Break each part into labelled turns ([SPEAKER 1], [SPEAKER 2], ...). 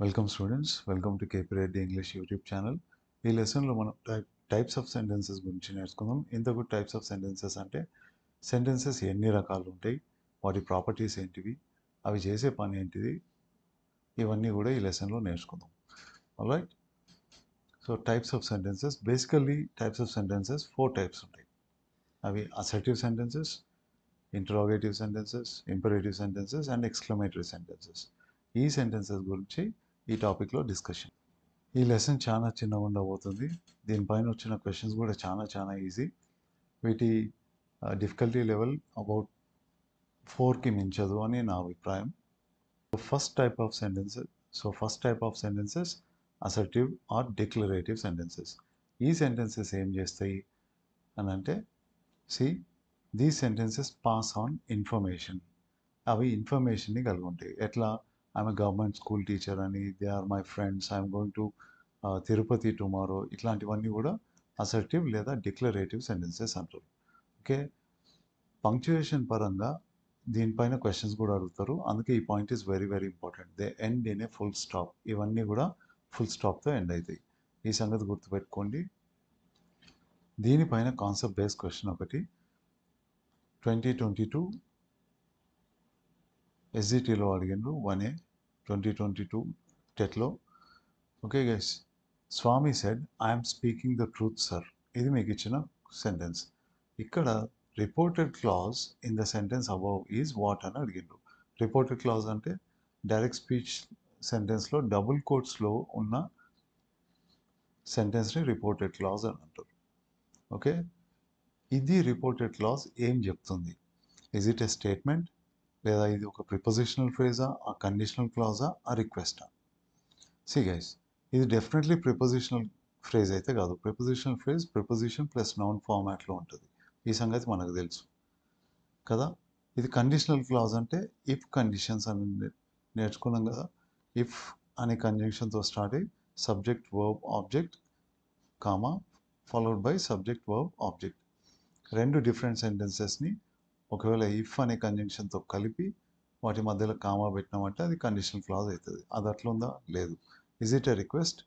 [SPEAKER 1] Welcome students, welcome to KP Reddy English YouTube channel. ఈ లెసన్లో మనం టైప్స్ ఆఫ్ సెంటెన్సెస్ గురించి నేర్చుకుందాం. ఇంతకు టైప్స్ ఆఫ్ సెంటెన్సెస్ అంటే సెంటెన్సెస్ ఎన్ని రకాలు ఉంటాయి, వాటి ప్రాపర్టీస్ ఏంటివి, అవి చేసే పని ఏంటిది, ఇవన్నీ కూడా ఈ లెసన్లో నేర్చుకుందాం. Alright. So types of sentences, basically types of sentences 4 types ఉంటాయి. అవి assertive sentences, interrogative sentences, imperative sentences and exclamatory sentences. ఈ సెంటెన్సెస్ గురించి ఈ టాపిక్లో డిస్కషన్. ఈ లెసన్ చాలా చిన్నగా ఉండబోతుంది. దీనిపైన వచ్చిన క్వశ్చన్స్ కూడా చాలా ఈజీ. వీటి డిఫికల్టీ లెవెల్ అబౌట్ 4కి మించదు అని నా అభిప్రాయం. First type of sentences assertive or declarative sentences. ఈ సెంటెన్సెస్ ఏం చేస్తాయి అని అంటే, these sentences pass on information. అవి ఇన్ఫర్మేషన్ని కలిగి ఉంటాయి. ఎట్లా? I'm a government school teacher అని, they are my friends, I'm going to Tirupati tomorrow, ఇట్లాంటివన్నీ కూడా అసర్టివ్ లేదా డిక్లరేటివ్ సెంటెన్సెస్ అంటారు. ఓకే. పంక్చుయేషన్ పరంగా దీనిపైన క్వశ్చన్స్ కూడా అడుగుతారు. అందుకే ఈ point is very important. They end in a full stop. ఇవన్నీ కూడా ఫుల్ స్టాప్తో ఎండ్ అవుతాయి. ఈ సంగతి గుర్తుపెట్టుకోండి. దీనిపైన కాన్సెప్ట్ బేస్డ్ క్వశ్చన్ ఒకటి 2022 ఎస్జిటిలో అడిగిండ్రు. 1A 2022 టెట్లో. Okay guys, Swami said I'm speaking the truth sir. ఇది మీకు ఇచ్చిన సెంటెన్స్. ఇక్కడ reported clause in the sentence above is what అని అడిగిండ్రు. రిపోర్టెడ్ క్లాజ్ అంటే డైరెక్ట్ స్పీచ్ సెంటెన్స్లో డబుల్ కోట్స్లో ఉన్న సెంటెన్స్ని రిపోర్టెడ్ క్లాజ్ అని అంటారు. ఓకే, ఇది రిపోర్టెడ్ క్లాజ్ ఏం చెప్తుంది? ఇజ్ ఇట్ ఎ స్టేట్మెంట్, లేదా ఇది ఒక ప్రిపోజిషనల్ ఫ్రేజా, ఆ కండిషనల్ క్లాజా, ఆ రిక్వెస్టా? గైస్, ఇది డెఫినెట్లీ ప్రిపోజిషనల్ ఫ్రేజ్ అయితే కాదు. Prepositional phrase preposition plus noun ఫార్మాట్లో ఉంటుంది. ఈ సంగతి మనకు తెలుసు కదా. ఇది కండిషనల్ క్లాజ్ అంటే ఇఫ్ కండిషన్స్ అని నేర్చుకున్నాం కదా. ఇఫ్ అనే కంజంక్షన్తో స్టార్ట్ అయ్యి subject verb object comma followed by subject verb object. రెండు డిఫరెంట్ సెంటెన్సెస్ని ఒకవేళ ఇఫ్ అనే కంజంక్షన్తో కలిపి వాటి మధ్యలో కామా పెట్టినామంటే అది కండిషనల్ క్లాజ్ అవుతుంది. అది అట్లుందా? లేదు. ఇజ్ ఇట్ ఎ రిక్వెస్ట్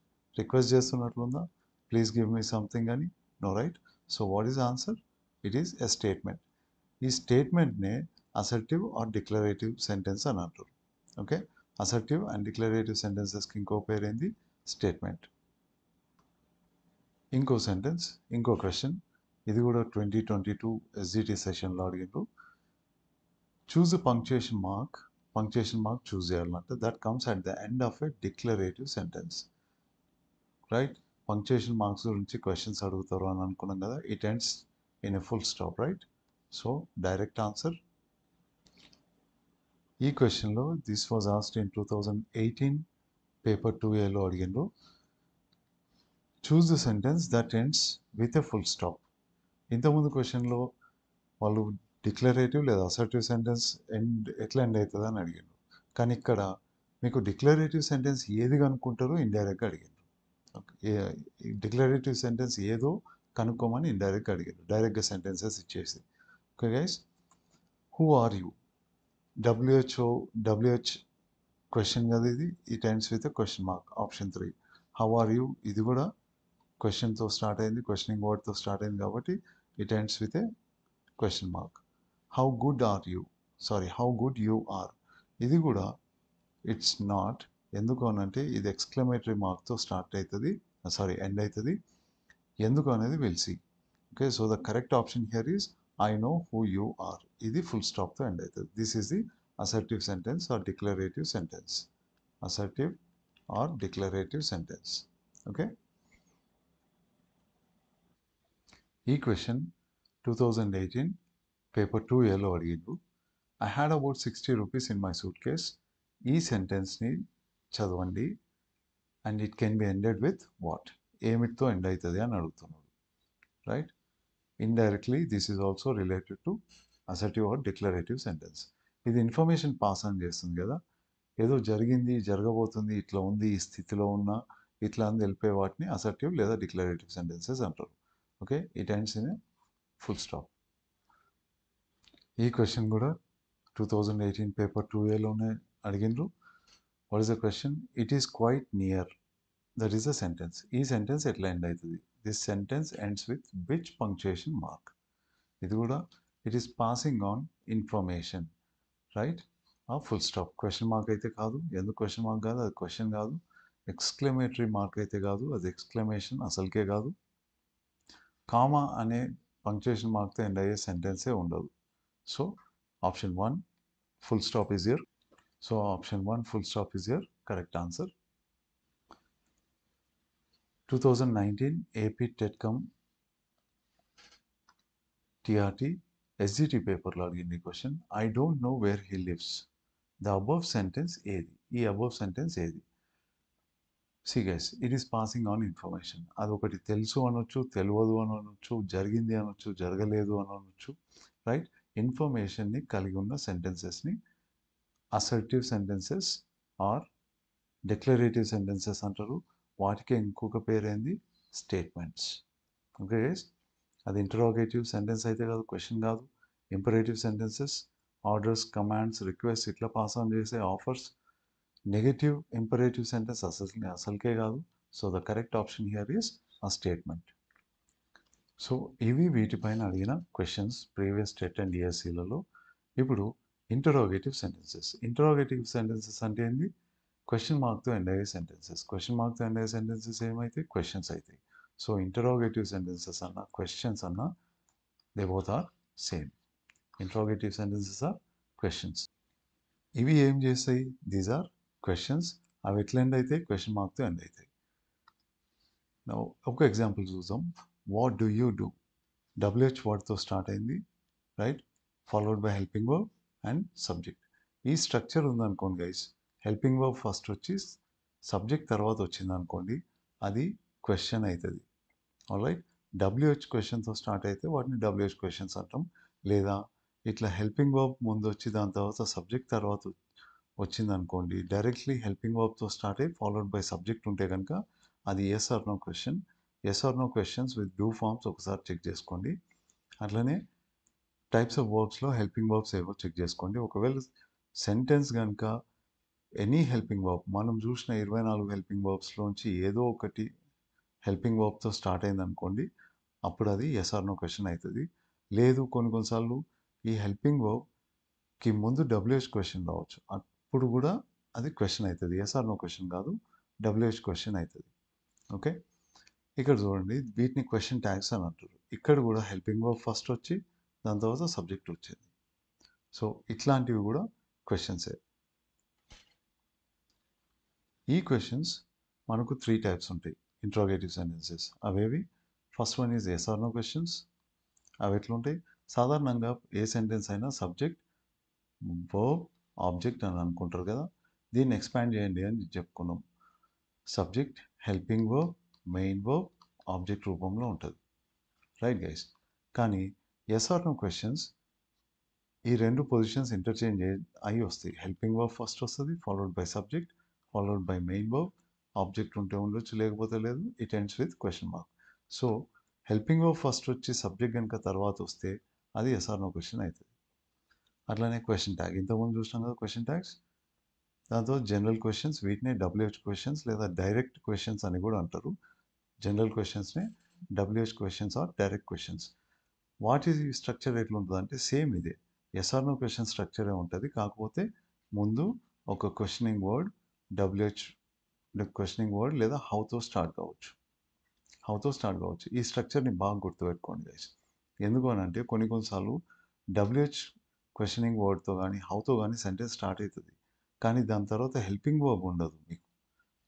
[SPEAKER 1] చేస్తున్నట్లుందా? ప్లీజ్ గివ్ మీ సంథింగ్ అని? No, right. So what is answer? It is a statement. ఈ స్టేట్మెంట్నే అసర్టివ్ ఆర్ డిక్లరేటివ్ సెంటెన్స్ అని అంటారు. ఓకే, అసర్టివ్ అండ్ డిక్లరేటివ్ సెంటెన్సెస్కి ఇంకో పేరేంది? స్టేట్మెంట్. ఇంకో సెంటెన్స్, ఇంకో క్వశ్చన్. ఇది కూడా 2022 ఎస్జిటి సెషన్లో అడిగిండ్రు. చూజ్ పంక్చుయేషన్ మార్క్ చూస్ చేయాలంటే that comes at the end of a declarative sentence. Right. Punctuation marks గురించి క్వశ్చన్స్ అడుగుతారు అని అనుకున్నాం కదా. It ends in a full stop, right. So direct answer. ఈ క్వశ్చన్లో this was asked in 2018 paper 2Aలో అడిగిండ్రు. Choose the sentence that ends with a full stop. ఇంతకుముందు క్వశ్చన్లో వాళ్ళు డిక్లరేటివ్ లేదా అసర్టివ్ సెంటెన్స్ ఎట్లా ఎండ్ అవుతుంది అని అడిగారు. కానీ ఇక్కడ మీకు డిక్లరేటివ్ సెంటెన్స్ ఏది కనుక్కుంటారో ఇండైరెక్ట్గా అడిగారు. డిక్లరేటివ్ సెంటెన్స్ ఏదో కనుక్కోమని ఇండైరెక్ట్గా అడిగారు, డైరెక్ట్గా సెంటెన్సెస్ ఇచ్చేసి. Okay guys, who are you? WH question కదా ఇది. It ends with question mark. Option 3. How are you, ఇది కూడా క్వశ్చన్తో స్టార్ట్ అయింది, క్వశ్చనింగ్ వర్డ్తో స్టార్ట్ అయింది కాబట్టి it ends with a question mark. How good you are, ఇది కూడా ఇట్స్ నాట్. ఎందుకు అనంటే ఇది ఎక్స్క్లమేటరీ మార్క్తో స్టార్ట్ అవుతుంది, ఎండ్ అవుతుంది. ఎందుకు అనేది will see. Okay, so the correct option here is I know who you are. ఇది ఫుల్ స్టాప్తో ఎండ్ అవుతుంది. This is the assertive sentence or declarative sentence. Assertive or declarative sentence. Okay. ఈ question 2018 paper 2Aలో అడిగిండ్రు. I had about 60 rupees in my suitcase. ఈ సెంటెన్స్ని చదవండి and it can be ended with what? ఏమిటితో end అవుతుంది అని అడుగుతున్నాడు, right. Indirectly this is also related to assertive or declarative sentence. ఇది ఇన్ఫర్మేషన్ పాస్ ఆన్ చేస్తుంది కదా. ఏదో జరిగింది, జరగబోతుంది, ఇట్లా ఉంది, ఈ స్థితిలో ఉన్న, ఇట్లా అని తెలిపే వాటిని అసర్టివ్ లేదా డిక్లరేటివ్ సెంటెన్సెస్ అంటారు. Okay, it ends in a full stop. ఈ క్వశ్చన్ కూడా 2018 పేపర్ 2Aలోనే అడిగిండ్రు. What is the question? It is quite near. That is the sentence. ఈ సెంటెన్స్ ఎట్లా ఎండ్ అవుతుంది? This sentence ends with which punctuation mark? ఇది కూడా it is passing on information, right? ఆ ఫుల్ స్టాప్. క్వశ్చన్ మార్క్ అయితే కాదు. ఎందుకు question mark కాదు? అది క్వశ్చన్ కాదు. ఎక్స్క్లమేటరీ మార్క్ అయితే కాదు, అది ఎక్స్క్లమేషన్ అసలుకే కాదు. కామా అనే పంక్చుయేషన్ మార్క్తో ఎండ్ అయ్యే సెంటెన్సే ఉండదు. So option 1 full stop is here. So option 1 full stop is here. Correct answer. 2019 AP TETCOM TRT SGT పేపర్లో అడిగింది question. I don't know where he lives. The above sentence ఏది? ఈ above sentence ఏది? See guys, it is passing on information. అదొకటి తెలుసు అనొచ్చు, తెలియదు అని అనొచ్చు, జరిగింది అనొచ్చు, జరగలేదు అని అనొచ్చు, రైట్? ఇన్ఫర్మేషన్ని కలిగి ఉన్న సెంటెన్సెస్ని assertive sentences or declarative sentences అంటారు. వాటికి ఇంకొక పేరేంది? స్టేట్మెంట్స్. ఓకే గైస్, అది ఇంటరోగేటివ్ సెంటెన్స్ అయితే కాదు, క్వశ్చన్ కాదు. Imperative sentences orders, commands, request ఇట్లా పాస్ ఆన్ చేసే ఆఫర్స్. నెగటివ్ ఇంపరేటివ్ సెంటెన్స్ అసలుకే కాదు. So the correct option here is a statement. So ఇవి వీటిపైన అడిగిన క్వశ్చన్స్ ప్రీవియస్ టెట్ అండ్ డిఎస్సిలలో. ఇప్పుడు ఇంటరోగేటివ్ సెంటెన్సెస్. ఇంటరోగేటివ్ సెంటెన్సెస్ అంటే ఏంది? క్వశ్చన్ మార్క్తో ఎండ్ అయ్యే సెంటెన్సెస్. క్వశ్చన్ మార్క్తో ఎండ్ అయ్యే సెంటెన్సెస్ ఏమైతే? క్వశ్చన్స్ అవుతాయి. సో ఇంటరోగేటివ్ సెంటెన్సెస్ అన్న క్వశ్చన్స్ అన్న they both are same. Interrogative sentences are questions. ఇవి ఏం చేస్తాయి? These are questions. అవి ఎట్లా ఎండ్ అవుతాయి? క్వశ్చన్ మార్క్తో ఎండ్ అవుతాయి. ఒక ఎగ్జాంపుల్ చూద్దాం. What do you do? WH వర్డ్తో స్టార్ట్ అయింది, right? Followed by helping verb and subject. ఈ స్ట్రక్చర్ ఉందనుకోండి గైస్, హెల్పింగ్ వర్బ్ ఫస్ట్ వచ్చి సబ్జెక్ట్ తర్వాత వచ్చింది అనుకోండి, అది క్వశ్చన్ అవుతుంది. ఆల్రైట్? WH క్వశ్చన్తో స్టార్ట్ అయితే వాటిని WH క్వశ్చన్స్ అంటాం. లేదా ఇట్లా హెల్పింగ్ వర్బ్ ముందు వచ్చి దాని తర్వాత సబ్జెక్ట్ తర్వాత వచ్చింది అనుకోండి, డైరెక్ట్లీ హెల్పింగ్ వర్బ్తో స్టార్ట్ అయ్యి ఫాలోడ్ బై సబ్జెక్ట్ ఉంటే కనుక అది yes or no question. Yes or no questions with do forms ఒకసారి చెక్ చేసుకోండి. అట్లనే టైప్స్ ఆఫ్ వర్బ్స్లో హెల్పింగ్ వర్బ్స్ ఏవో చెక్ చేసుకోండి. ఒకవేళ సెంటెన్స్ కనుక ఎనీ హెల్పింగ్ వర్బ్, మనం చూసిన 24 హెల్పింగ్ వర్బ్స్లోంచి ఏదో ఒకటి హెల్పింగ్ వర్బ్తో స్టార్ట్ అయింది అనుకోండి, అప్పుడు అది ఎస్ ఆర్ నో క్వశ్చన్ అవుతుంది. లేదు, కొన్నిసార్లు ఈ హెల్పింగ్ వర్బ్కి ముందు WH క్వశ్చన్ రావచ్చు, అప్పుడు కూడా అది క్వశ్చన్ అవుతుంది. ఎస్ ఆర్ నో క్వశ్చన్ కాదు, WH క్వశ్చన్ అవుతుంది. ఓకే, ఇక్కడ చూడండి, వీటిని క్వశ్చన్ ట్యాగ్స్ అని అంటారు. ఇక్కడ కూడా హెల్పింగ్ వర్బ్ ఫస్ట్ వచ్చి దాని తర్వాత సబ్జెక్ట్ వచ్చేది. సో ఇట్లాంటివి కూడా క్వశ్చన్సే. ఈ క్వశ్చన్స్ మనకు 3 టైప్స్ ఉంటాయి ఇంట్రోగేటివ్ సెంటెన్సెస్. అవేవి? First one is yes or no questions. అవి ఎట్లుంటాయి? సాధారణంగా ఏ సెంటెన్స్ అయినా సబ్జెక్ట్, వర్బ్, ఆబ్జెక్ట్ అని అనుకుంటారు కదా. దీన్ని ఎక్స్పాండ్ చేయండి అని చెప్పుకున్నాం. Subject, helping verb, main verb, object రూపంలో ఉంటుంది, రైట్ గైస్? కానీ ఎస్ ఆర్ నో క్వశ్చన్స్ ఈ రెండు పొజిషన్స్ ఇంటర్చేంజ్ అయ్యి వస్తాయి. హెల్పింగ్ వర్బ్ ఫస్ట్ వస్తుంది, followed by subject, followed by main verb. Object ఉంటే ఉండొచ్చు, లేకపోతే లేదు. It ends with question mark. So helping verb first వచ్చి సబ్జెక్ట్ కనుక తర్వాత వస్తే అది ఎస్ ఆర్ నో క్వశ్చన్ అవుతుంది. అట్లానే క్వశ్చన్ ట్యాగ్, ఇంతకుముందు చూసినాం కదా క్వశ్చన్ ట్యాగ్స్. దాంతో జనరల్ క్వశ్చన్స్, వీటినే WH క్వశ్చన్స్ లేదా డైరెక్ట్ క్వశ్చన్స్ అని కూడా అంటారు. జనరల్ క్వశ్చన్స్నే WH questions or direct questions. వాటి స్ట్రక్చర్ ఎట్లుంటుంది అంటే సేమ్ ఇదే, ఎస్ ఆర్ నో క్వశ్చన్ స్ట్రక్చరే ఉంటుంది. కాకపోతే ముందు ఒక questioning word, WH questioning word లేదా హౌతో స్టార్ట్ కావచ్చు. ఈ స్ట్రక్చర్ని బాగా గుర్తుపెట్టుకోండి గైస్. ఎందుకు అని అంటే కొన్నిసార్లు WH క్వశ్చనింగ్ వర్డ్తో కానీ హౌతో కానీ సెంటెన్స్ స్టార్ట్ అవుతుంది, కానీ దాని తర్వాత హెల్పింగ్ వర్బ్ ఉండదు, మీకు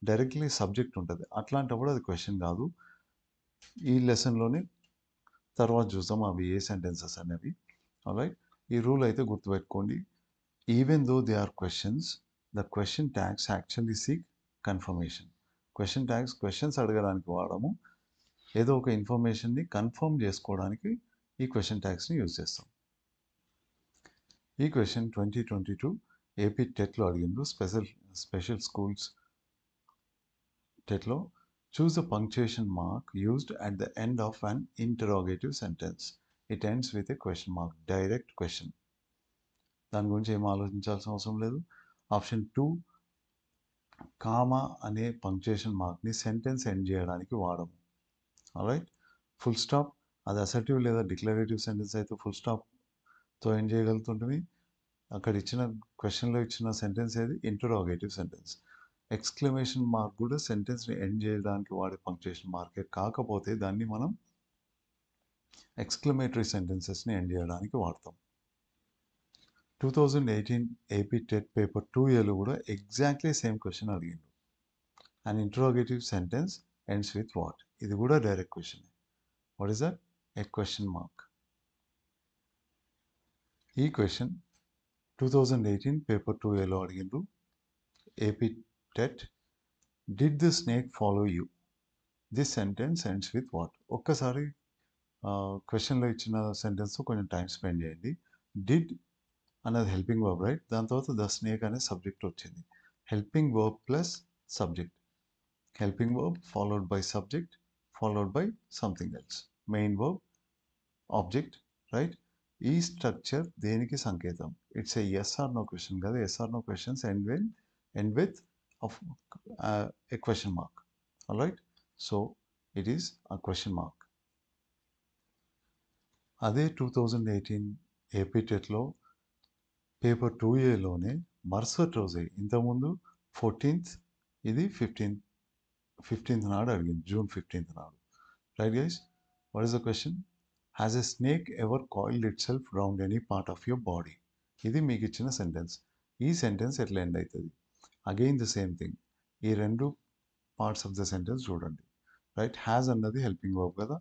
[SPEAKER 1] డైరెక్ట్లీ సబ్జెక్ట్ ఉంటుంది. అట్లాంటప్పుడు అది క్వశ్చన్ కాదు. ఈ లెసన్లోని తర్వాత చూద్దాం అవి ఏ సెంటెన్సెస్ అనేవి. ఆల్రైట్, ఈ రూల్ అయితే గుర్తుపెట్టుకోండి. Even though they are questions, the question tags actually seek confirmation. Question tags questions అడగడానికి వాడము, ఏదో ఒక ఇన్ఫర్మేషన్ని కన్ఫర్మ్ చేసుకోవడానికి ఈ క్వశ్చన్ ట్యాగ్స్ని యూజ్ చేస్తాం. ఈ క్వశ్చన్ 2022 AP టెట్లో అడిగిండ్రు, స్పెషల్ స్కూల్స్ టెట్లో. Choose the punctuation mark used at the end of an interrogative sentence. It ends with a question mark. Direct question. దాని గురించి ఏం ఆలోచించాల్సిన అవసరం లేదు. ఆప్షన్ 2 కామా అనే పంక్చుయేషన్ మార్క్ని సెంటెన్స్ ఎండ్ చేయడానికి వాడము. ఆల్రైట్, ఫుల్ స్టాప్ అది అసర్టివ్ లేదా డిక్లరేటివ్ సెంటెన్స్ అయితే ఫుల్ స్టాప్తో ఎండ్ చేయగలుగుతుంటుంది. అక్కడ ఇచ్చిన క్వశ్చన్లో ఇచ్చిన సెంటెన్స్ ఏది ఇంటరోగేటివ్ సెంటెన్స్. ఎక్స్క్లమేషన్ మార్క్ కూడా సెంటెన్స్ని ఎండ్ చేయడానికి వాడే పంక్చుయేషన్ మార్కే, కాకపోతే దాన్ని మనం ఎక్స్క్లమేటరీ సెంటెన్సెస్ని ఎండ్ చేయడానికి వాడతాం. 2018 ఏపీ టెట్ పేపర్ 2Aలో కూడా ఎగ్జాక్ట్లీ సేమ్ క్వశ్చన్ అడిగిండు. And interrogative sentence ends with what, ఇది కూడా direct question. What is that? A question mark. ఈ క్వశ్చన్ 2018 పేపర్ 2Aలో అడిగిండ్రు. AP TET, did the snake follow you, this sentence ends with what. ఒక్కసారి క్వశ్చన్లో ఇచ్చిన sentence కొంచెం టైం స్పెండ్ చేయండి. డిడ్ అన్నది హెల్పింగ్ వర్బ్, రైట్? దాని తర్వాత ద స్నేక్ అనే సబ్జెక్ట్ వచ్చింది. Helping verb plus subject, helping verb followed by subject followed by something else, main verb object, right? ఈ స్ట్రక్చర్ దేనికి సంకేతం? It's a yes or no question కదా. Yes or no questions end with a question mark. All right, so it is a question mark. అదే 2018 AP టెట్లో paper 2Aలోనే మరుసటి రోజే, ఇంతకుముందు 14th, ఇది 15th నాడు అడిగింది, జూన్ 15th నాడు. Right guys, what is the question? Has a snake ever coiled itself round any part of your body. ఇది మీకు ఇచ్చిన సెంటెన్స్. ఈ సెంటెన్స్ ఎట్లా ఎండ్ అవుతుంది? Again the same thing. ఈ రెండు పార్ట్స్ ఆఫ్ ద సెంటెన్స్ చూడండి. రైట్, హ్యాజ్ అన్నది హెల్పింగ్ వర్బ్ కదా,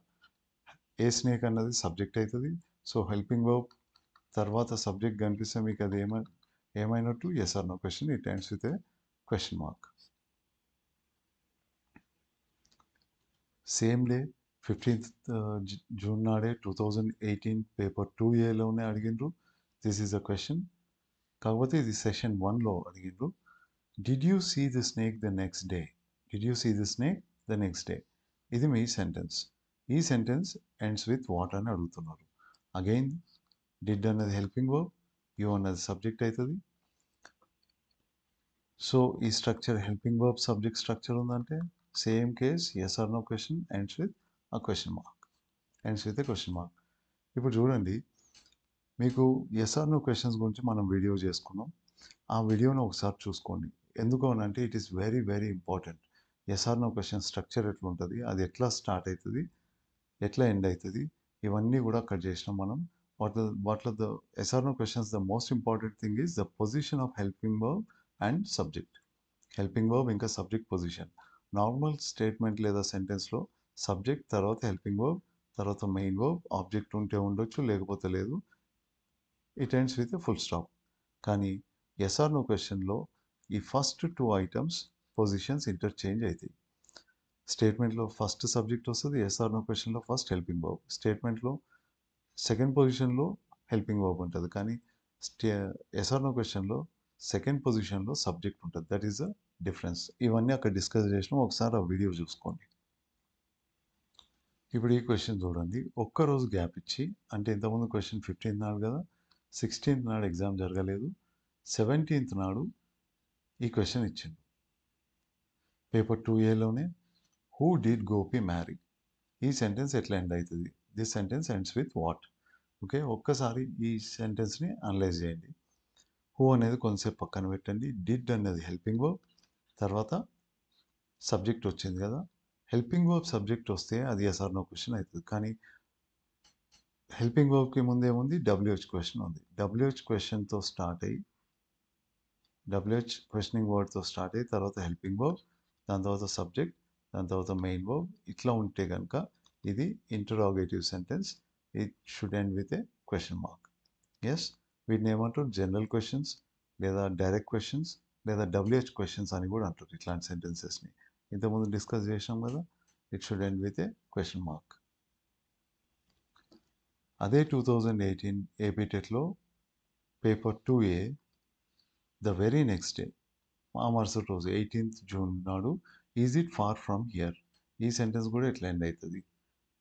[SPEAKER 1] ఏ స్నేక్ అన్నది సబ్జెక్ట్ అవుతుంది. సో హెల్పింగ్ వర్బ్ తర్వాత సబ్జెక్ట్ కనిపిస్తే మీకు అది ఏమైనట్టు? Yes or no question. It ends with a question mark. Same day 15th June నాడే 2018 పేపర్ 2Aలోనే అడిగిండ్రు. దిస్ ఈజ్ అ క్వశ్చన్, కాకపోతే ఇది సెషన్ 1లో అడిగిండ్రు. Did you see the snake the next day? Did you see the snake the next day, ఇది మీ సెంటెన్స్. ఈ సెంటెన్స్ ఎండ్స్ విత్ వాట్ అని అడుగుతున్నారు. అగైన్ డిడ్ అన్నది హెల్పింగ్ వర్బ్, యూ అన్నది సబ్జెక్ట్ అవుతుంది. సో ఈ structure helping verb subject structure ఉందంటే same case, yes or no question ends with a question mark, ends with a question mark. ఇప్పుడు చూడండి, మీకు ఎస్ ఆర్ నో క్వశ్చన్స్ గురించి మనం వీడియో చేసుకున్నాం. ఆ వీడియోను ఒకసారి చూసుకోండి. ఎందుకు అని అంటే it is very very important. Yes or no question structure ఎట్లా ఉంటుంది, అది ఎట్లా స్టార్ట్ అవుతుంది, ఎట్లా ఎండ్ అవుతుంది, ఇవన్నీ కూడా అక్కడ చేసినాం మనం. వాట్లో the yes or no questions the most important thing is the position of helping verb and subject. Helping verb ఇంకా సబ్జెక్ట్ పొజిషన్. నార్మల్ స్టేట్మెంట్ లేదా సెంటెన్స్లో సబ్జెక్ట్ తర్వాత హెల్పింగ్ వర్బ్ తర్వాత మెయిన్ వర్బ్, ఆబ్జెక్ట్ ఉంటే ఉండొచ్చు లేకపోతే లేదు, it ends with a full stop. కానీ ఎస్ ఆర్ నో క్వశ్చన్లో ఈ ఫస్ట్ 2 ఐటమ్స్ పొజిషన్స్ ఇంటర్చేంజ్ అవుతాయి. స్టేట్మెంట్లో ఫస్ట్ సబ్జెక్ట్ వస్తుంది, ఎస్ ఆర్ నో క్వశ్చన్లో ఫస్ట్ హెల్పింగ్ వర్బ్. స్టేట్మెంట్లో సెకండ్ పొజిషన్లో హెల్పింగ్ వర్బ్ ఉంటుంది, కానీ ఎస్ ఆర్ నో క్వశ్చన్లో సెకండ్ పొజిషన్లో సబ్జెక్ట్ ఉంటుంది. That is the difference. ఇవన్నీ అక్కడ డిస్కస్ చేసినాం, ఒకసారి ఆ వీడియో చూసుకోండి. ఇప్పుడు ఈ క్వశ్చన్ చూడండి, ఒక్కరోజు గ్యాప్ ఇచ్చి, అంటే ఇంతకుముందు క్వశ్చన్ 15th నాడు కదా, 16th నాడు ఎగ్జామ్ జరగలేదు, 17th నాడు ఈ క్వశ్చన్ ఇచ్చింది. పేపర్ 2Aలోనే హూ డిడ్ గోపి మ్యారీ, ఈ సెంటెన్స్ ఎట్లా ఎండ్ అవుతుంది? This sentence ends with what. Okay, ఒక్కసారి ఈ సెంటెన్స్ని అనలైజ్ చేయండి. హూ అనేది కొంతసేపు పక్కన పెట్టండి. డిడ్ అనేది హెల్పింగ్ వర్బ్, తర్వాత సబ్జెక్ట్ వచ్చింది కదా. హెల్పింగ్ వర్బ్ సబ్జెక్ట్ వస్తే అది ఎస్ ఆర్ నో క్వశ్చన్ అవుతుంది. కానీ హెల్పింగ్ వర్బ్కి ముందేముంది? WH క్వశ్చన్ ఉంది. WH క్వశ్చన్తో స్టార్ట్ అయ్యి, WH క్వశ్చనింగ్ వర్డ్తో స్టార్ట్ అయ్యి తర్వాత హెల్పింగ్ వర్బ్, దాని తర్వాత సబ్జెక్ట్, దాని తర్వాత మెయిన్ వర్బ్, ఇట్లా ఉంటే కనుక ఇది interrogative sentence. It should end with a question mark. Yes, వీటిని ఏమంటారు? జనరల్ క్వశ్చన్స్ లేదా డైరెక్ట్ క్వశ్చన్స్ లేదా WH క్వశ్చన్స్ అని కూడా అంటారు ఇట్లాంటి సెంటెన్సెస్ని. ఇంతకుముందు డిస్కస్ చేసినాం కదా, it should end with a question mark. అదే 2018 ఏపీ టెట్లో paper 2A the very next day, ఆ మరుసటి రోజు 18th జూన్ నాడు, is it far from here, ఈ సెంటెన్స్ కూడా ఎట్లా ఎండ్ అవుతుంది?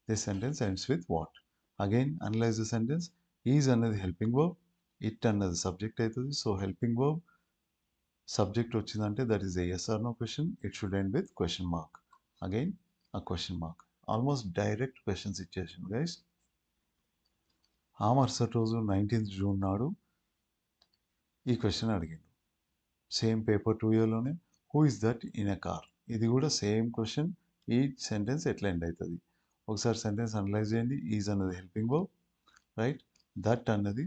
[SPEAKER 1] This sentence ends with what. Again analyse the sentence. Is అన్నది హెల్పింగ్ వర్బ్, ఇట్ అన్నది సబ్జెక్ట్ అవుతుంది. సో హెల్పింగ్ వర్బ్ సబ్జెక్ట్ వచ్చిందంటే that is a yes or no question. It should end with question mark. Again a question mark. Almost direct questions ఇచ్చేసాను guys. ఆ మరుసటి రోజు 19th June నాడు ఈ క్వశ్చన్ అడిగిండు. Same paper 2 who is that in a car. ఇది కూడా సేమ్ క్వశ్చన్. ఈ సెంటెన్స్ ఎట్లా ఎండ్ అవుతుంది ఒకసారి సెంటెన్స్ అనలైజ్ చేయండి. ఈజ్ అన్నది హెల్పింగ్ వర్బ్, రైట్. దట్ అన్నది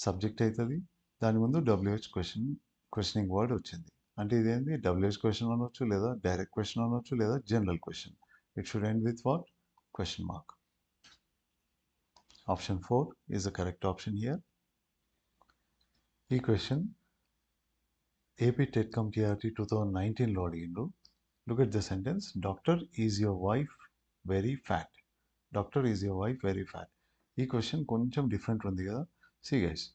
[SPEAKER 1] సబ్జెక్ట్ అవుతుంది. దాని ముందు WH క్వశ్చనింగ్ వర్డ్ వచ్చింది. అంటే ఇదేంటి WH క్వశ్చన్ అనొచ్చు, లేదా డైరెక్ట్ క్వశ్చన్ అనొచ్చు, లేదా general question. It should end with what? Question mark. Option 4 is the correct option here. ఈ question AP TET come TRT 2019లో అడిగిండు. Look at the sentence. Doctor is your wife very fat. Doctor is your wife very fat. ఈ question కొంచెం different ఉంది కదా. See guys,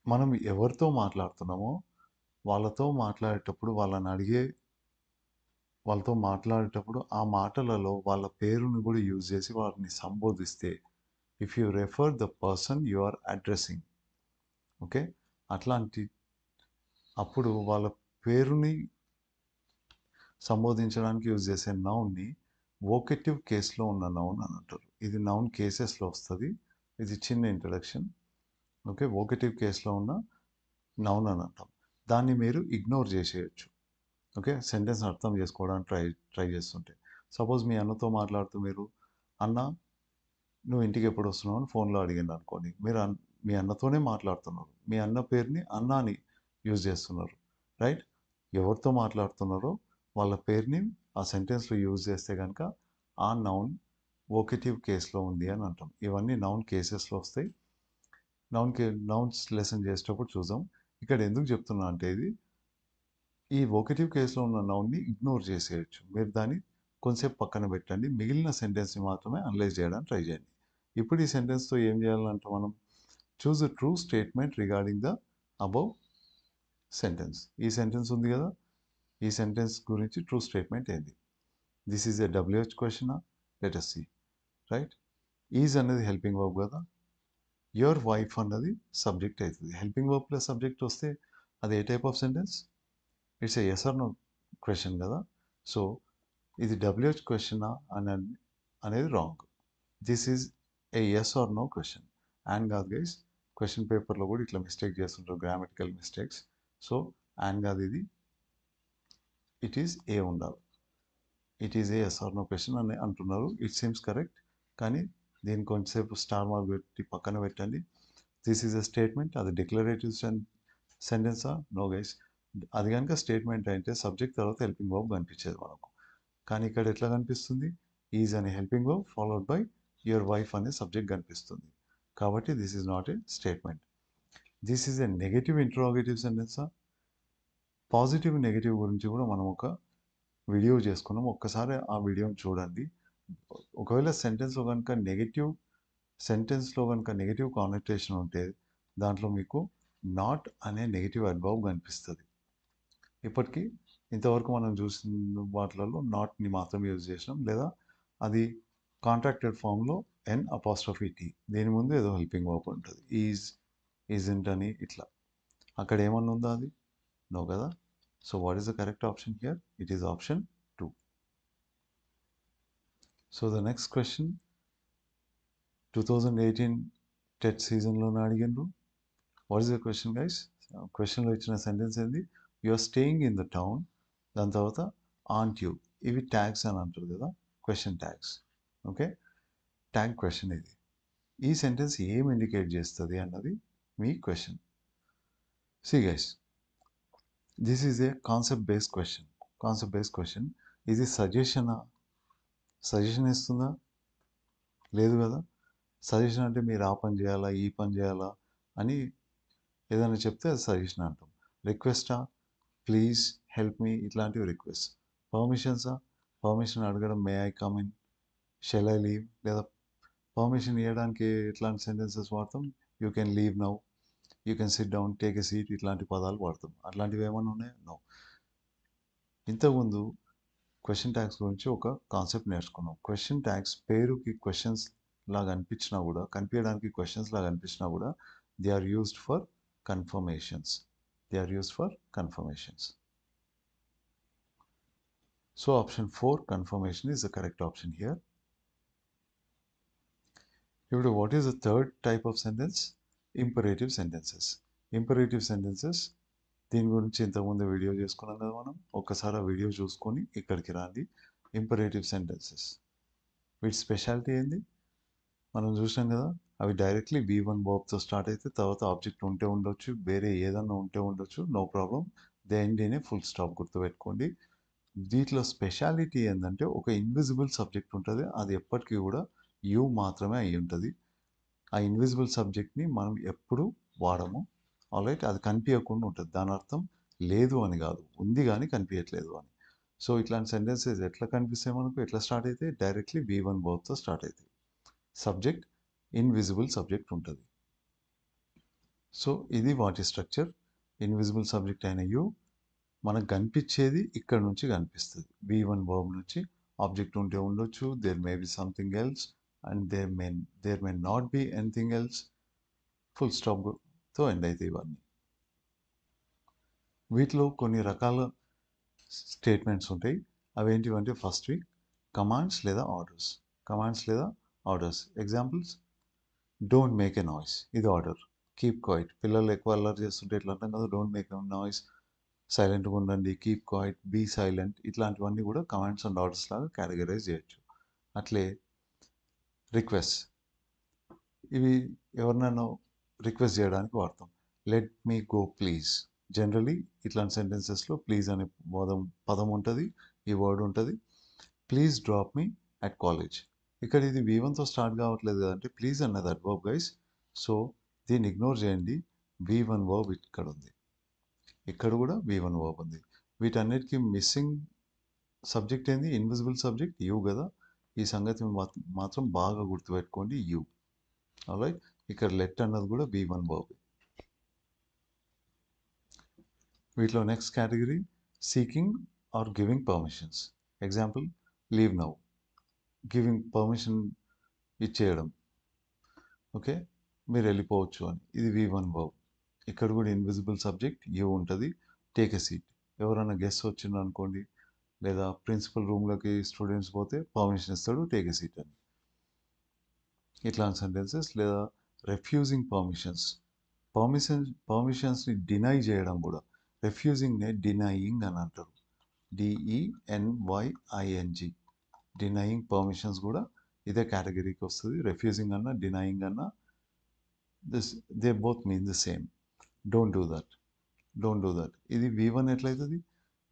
[SPEAKER 1] మనం ఎవరితో మాట్లాడుతున్నామో వాళ్ళతో మాట్లాడేటప్పుడు వాళ్ళతో మాట్లాడేటప్పుడు ఆ మాటలలో వాళ్ళ పేరుని కూడా యూజ్ చేసి వారిని సంబోధిస్తే, if you refer the person you are addressing, okay, అట్లాంటి అప్పుడు వాళ్ళ పేరుని సంబోధించడానికి యూజ్ చేసే నౌన్ని వోకెటివ్ కేస్లో ఉన్న నౌన్ అని అంటారు. ఇది నౌన్ కేసెస్లో వస్తుంది. ఇది చిన్న ఇంట్రడక్షన్. ఓకే, వోకెటివ్ కేస్లో ఉన్న నౌన్ అని అంటాం. దాన్ని మీరు ఇగ్నోర్ చేసేయచ్చు. ఓకే, సెంటెన్స్ అర్థం చేసుకోవడానికి ట్రై చేస్తుంటే. సపోజ్ మీ అన్నతో మాట్లాడుతూ మీరు అన్న నువ్వు ఇంటికి ఎప్పుడు వస్తున్నావు అని ఫోన్లో అడిగింది అనుకోండి. మీరు మీ అన్నతోనే మాట్లాడుతున్నారు. మీ అన్న పేరుని అన్న అని యూజ్ చేస్తున్నారు, రైట్. ఎవరితో మాట్లాడుతున్నారో వాళ్ళ పేరుని ఆ సెంటెన్స్లో యూజ్ చేస్తే కనుక ఆ నౌన్ వోకెటివ్ కేస్లో ఉంది అని అంటాం. ఇవన్నీ నౌన్ కేసెస్లో వస్తాయి. నౌన్స్ లెసన్ చేసేటప్పుడు చూద్దాం. ఇక్కడ ఎందుకు చెప్తున్నా అంటే ఇది ఈ వోకెటివ్ కేస్లో ఉన్న నౌన్ని ఇగ్నోర్ చేసేయచ్చు. మీరు దాన్ని కొంచెంసేపు పక్కన పెట్టండి. మిగిలిన సెంటెన్స్ని మాత్రమే అనలైజ్ చేయడానికి ట్రై చేయండి. ఇప్పుడు ఈ సెంటెన్స్తో ఏం చేయాలంటే మనం choose the true statement regarding the above sentence. ఈ సెంటెన్స్ ఉంది కదా, ఈ సెంటెన్స్ గురించి ట్రూ స్టేట్మెంట్ ఏంది? This is a WH question. Let us see, right. Is అనేది హెల్పింగ్ వర్బ్ కదా. యువర్ వైఫ్ అన్నది సబ్జెక్ట్ అవుతుంది. హెల్పింగ్ వర్బ్ ప్లస్ సబ్జెక్ట్ వస్తే అది ఏ type of sentence? It's a yes or no question కదా. సో ఇది WH క్వశ్చన్ అనేది wrong. This is a yes or no question. And కాదు గైస్, క్వశ్చన్ పేపర్లో కూడా ఇట్లా మిస్టేక్ చేస్తుంటారు, గ్రామటికల్ మిస్టేక్స్. సో అండ్ కాదు, ఇది ఇట్ ఈజ్ ఏ ఉండాలి. It is a yes or no question అని అంటున్నారు. ఇట్ సీమ్స్ కరెక్ట్, కానీ దీన్ని కొంచెంసేపు స్టార్ మార్క్ పెట్టి పక్కన పెట్టండి. This is a statement. అది డిక్లరేటివ్ సెంటెన్సా? No guys. అది కనుక స్టేట్మెంట్ అంటే సబ్జెక్ట్ తర్వాత హెల్పింగ్ వర్బ్ కనిపించేది మనకు. కానీ ఇక్కడ ఎట్లా కనిపిస్తుంది? ఈజ్ అనే helping verb followed by your wife అనే సబ్జెక్ట్ కనిపిస్తుంది. కాబట్టి this is not a statement. This is a negative interrogative సెంటెన్సా? పాజిటివ్ నెగటివ్ గురించి కూడా మనం ఒక వీడియో చేసుకున్నాం. ఒక్కసారి ఆ వీడియోని చూడండి. ఒకవేళ సెంటెన్స్లో కనుక నెగటివ్ కానోటేషన్ ఉంటే దాంట్లో మీకు నాట్ అనే నెగటివ్ అడ్వర్బ్ కనిపిస్తుంది. ఇప్పటికీ ఇంతవరకు మనం చూసిన వాటిలలో నాట్ని మాత్రం యూజ్ చేసినాం, లేదా అది కాంట్రాక్టెడ్ ఫామ్లో N'(T). దీని ముందు ఏదో హెల్పింగ్ వర్బ్ ఉంటుంది, ఈజ్ంట్ అని ఇట్లా. అక్కడ ఏమన్నా ఉందా? అది నో కదా. So what is the correct option here? It is option 2. So the next question 2018 TET సీజన్లోనే అడిగిండ్రు. What is the question guys? క్వశ్చన్లో ఇచ్చిన సెంటెన్స్ ఏంది? You are staying in the town, దాని తర్వాత ఆంట్ యూ. ఇవి ట్యాగ్స్ అని అంటారు కదా, question tags. Okay, tag question ఇది. ఈ సెంటెన్స్ ఏం ఇండికేట్ చేస్తుంది అన్నది మీ question. See guys, this is a concept based question. ఇది సజెషన్ ఇస్తుందా? లేదు కదా. సజెషన్ అంటే మీరు ఆ పని చేయాలా, ఈ పని చేయాలా అని ఏదైనా చెప్తే అది సజెషన్ అంటాం. రిక్వెస్టా? ప్లీజ్ హెల్ప్ మీ, ఇట్లాంటివి రిక్వెస్ట్. పర్మిషన్సా? పర్మిషన్ అడగడం, మే I come in, shall I leave. లేదా పర్మిషన్ ఇవ్వడానికి ఎట్లాంటి సెంటెన్సెస్ వాడతాం? You can leave now, you can SIT down, take a seat, ఇట్లాంటి పదాలు వాడతాం. అట్లాంటివి ఏమైనా ఉన్నాయా? నో. ఇంతకుముందు క్వశ్చన్ ట్యాగ్స్ గురించి ఒక కాన్సెప్ట్ నేర్చుకున్నాం. క్వశ్చన్ ట్యాగ్స్ పేరుకి క్వశ్చన్స్ లాగా అనిపించినా కూడా, కనిపించడానికి క్వశ్చన్స్ లాగా అనిపించినా కూడా, they are used for confirmations. They are used for confirmations. So option 4, confirmation, is the correct option here. ఇప్పుడు what is the third type of sentence? Imperative sentences. Imperative sentences, దీని గురించి ఇంతకుముందు వీడియో చేసుకున్నాం కదా మనం. ఒక్కసారి ఆ వీడియో చూసుకొని ఇక్కడికి రండి. ఇంపరేటివ్ సెంటెన్సెస్, వీటి స్పెషాలిటీ ఏంది మనం చూసాం కదా. అవి డైరెక్ట్లీ V1 వర్బ్తో స్టార్ట్ అయితే తర్వాత ఆబ్జెక్ట్ ఉంటే ఉండొచ్చు, వేరే ఏదన్నా ఉంటే ఉండొచ్చు, నో ప్రాబ్లం. దే ఎండ్నే ఫుల్ స్టాప్ గుర్తుపెట్టుకోండి. వీటిలో స్పెషాలిటీ ఏంటంటే ఒక ఇన్విజిబుల్ సబ్జెక్ట్ ఉంటుంది, అది ఎప్పటికీ కూడా యూ మాత్రమే అయి ఉంటుంది. ఆ ఇన్విజిబుల్ సబ్జెక్ట్ని మనం ఎప్పుడు వాడము. ఆల్రైట్, అది కనిపించకుండా ఉంటుంది. దాని అర్థం లేదు అని కాదు, ఉంది కానీ కనిపించట్లేదు అని. సో ఇట్లాంటి సెంటెన్సెస్ ఎట్లా కనిపిస్తాయి మనకు, ఎట్లా స్టార్ట్ అయితే డైరెక్ట్లీ V1 వర్బ్తో స్టార్ట్ అవుతాయి. సబ్జెక్ట్ ఇన్విజిబుల్ సబ్జెక్ట్ ఉంటుంది. సో ఇది వాటి స్ట్రక్చర్. ఇన్విజిబుల్ సబ్జెక్ట్ అయిన యూ మనకు కనిపించేది ఇక్కడ నుంచి కనిపిస్తుంది. V1 వర్బ్ నుంచి ఆబ్జెక్ట్ ఉంటే ఉండొచ్చు, there may be something else and there may not be anything else. Full స్టాప్తో ఎండ్ అవుతాయి ఇవన్నీ. వీటిలో కొన్ని రకాల స్టేట్మెంట్స్ ఉంటాయి. అవేంటివంటే ఫస్ట్ వీక్ కమాండ్స్ లేదా ఆర్డర్స్. కమాండ్స్ లేదా orders. Examples, don't make a noise, ఇది ఆర్డర్. కీప్ క్వైట్, పిల్లలు ఎక్కువ అల్లరి చేస్తుంటే ఎట్లా అంటాం కదా, డోంట్ మేక్ ఎ నాయిస్, సైలెంట్గా ఉండండి, కీప్ క్వైట్, బీ సైలెంట్. ఇట్లాంటివన్నీ కూడా కమాండ్స్ అండ్ ఆర్డర్స్ లాగా కేటగరైజ్ చేయొచ్చు. అట్లే రిక్వెస్ట్, ఇవి ఎవరినైనా రిక్వెస్ట్ చేయడానికి వాడతాం. Let me go please. Generally ఇట్లాంటి సెంటెన్సెస్లో ప్లీజ్ అనే పదం ఉంటుంది, ఈ వర్డ్ ఉంటుంది. Please drop me at college. ఇక్కడ ఇది V1తో స్టార్ట్ కావట్లేదు కదంటే ప్లీజ్ అన్నది అడ్వర్బ్ గైస్. సో దీన్ని ఇగ్నోర్ చేయండి. V1 వర్బ్ ఇక్కడ ఉంది, ఇక్కడ కూడా V1 వర్బ్ ఉంది. వీటన్నిటికీ మిస్సింగ్ సబ్జెక్ట్ ఏంది, ఇన్విజిబుల్ సబ్జెక్ట్ యూ కదా. ఈ సంగతి మాత్రం బాగా గుర్తుపెట్టుకోండి, యూ. ఆల్రైట్, ఇక్కడ లెట్ అన్నది కూడా V1 వర్బ్. వీటిలో next category seeking or giving permissions. Example, leave now, giving permission ఇచ్చేయడం. ఓకే, మీరు వెళ్ళిపోవచ్చు అని, ఇది V1 వర్బ్. ఇక్కడ కూడా ఇన్విజిబుల్ సబ్జెక్ట్ యూ ఉంటుంది. టేక్ ఎ సీట్, ఎవరైనా గెస్ట్ వచ్చిండ్రు అనుకోండి, లేదా ప్రిన్సిపల్ రూమ్లోకి స్టూడెంట్స్ పోతే పర్మిషన్ ఇస్తాడు, టేక్ ఎ సీట్ అని. ఇట్లాంటి సెంటెన్సెస్. లేదా రెఫ్యూజింగ్ పర్మిషన్స్ని డినై చేయడం కూడా. రెఫ్యూజింగ్నే డినయింగ్ అని అంటారు, DENYING. డినయింగ్ పర్మిషన్స్ కూడా ఇదే కేటగిరీకి వస్తుంది. రెఫ్యూజింగ్ అన్నా డినయింగ్ అన్నా they both mean the same. Don't do that. ఇది V1 ఎట్లయితుంది,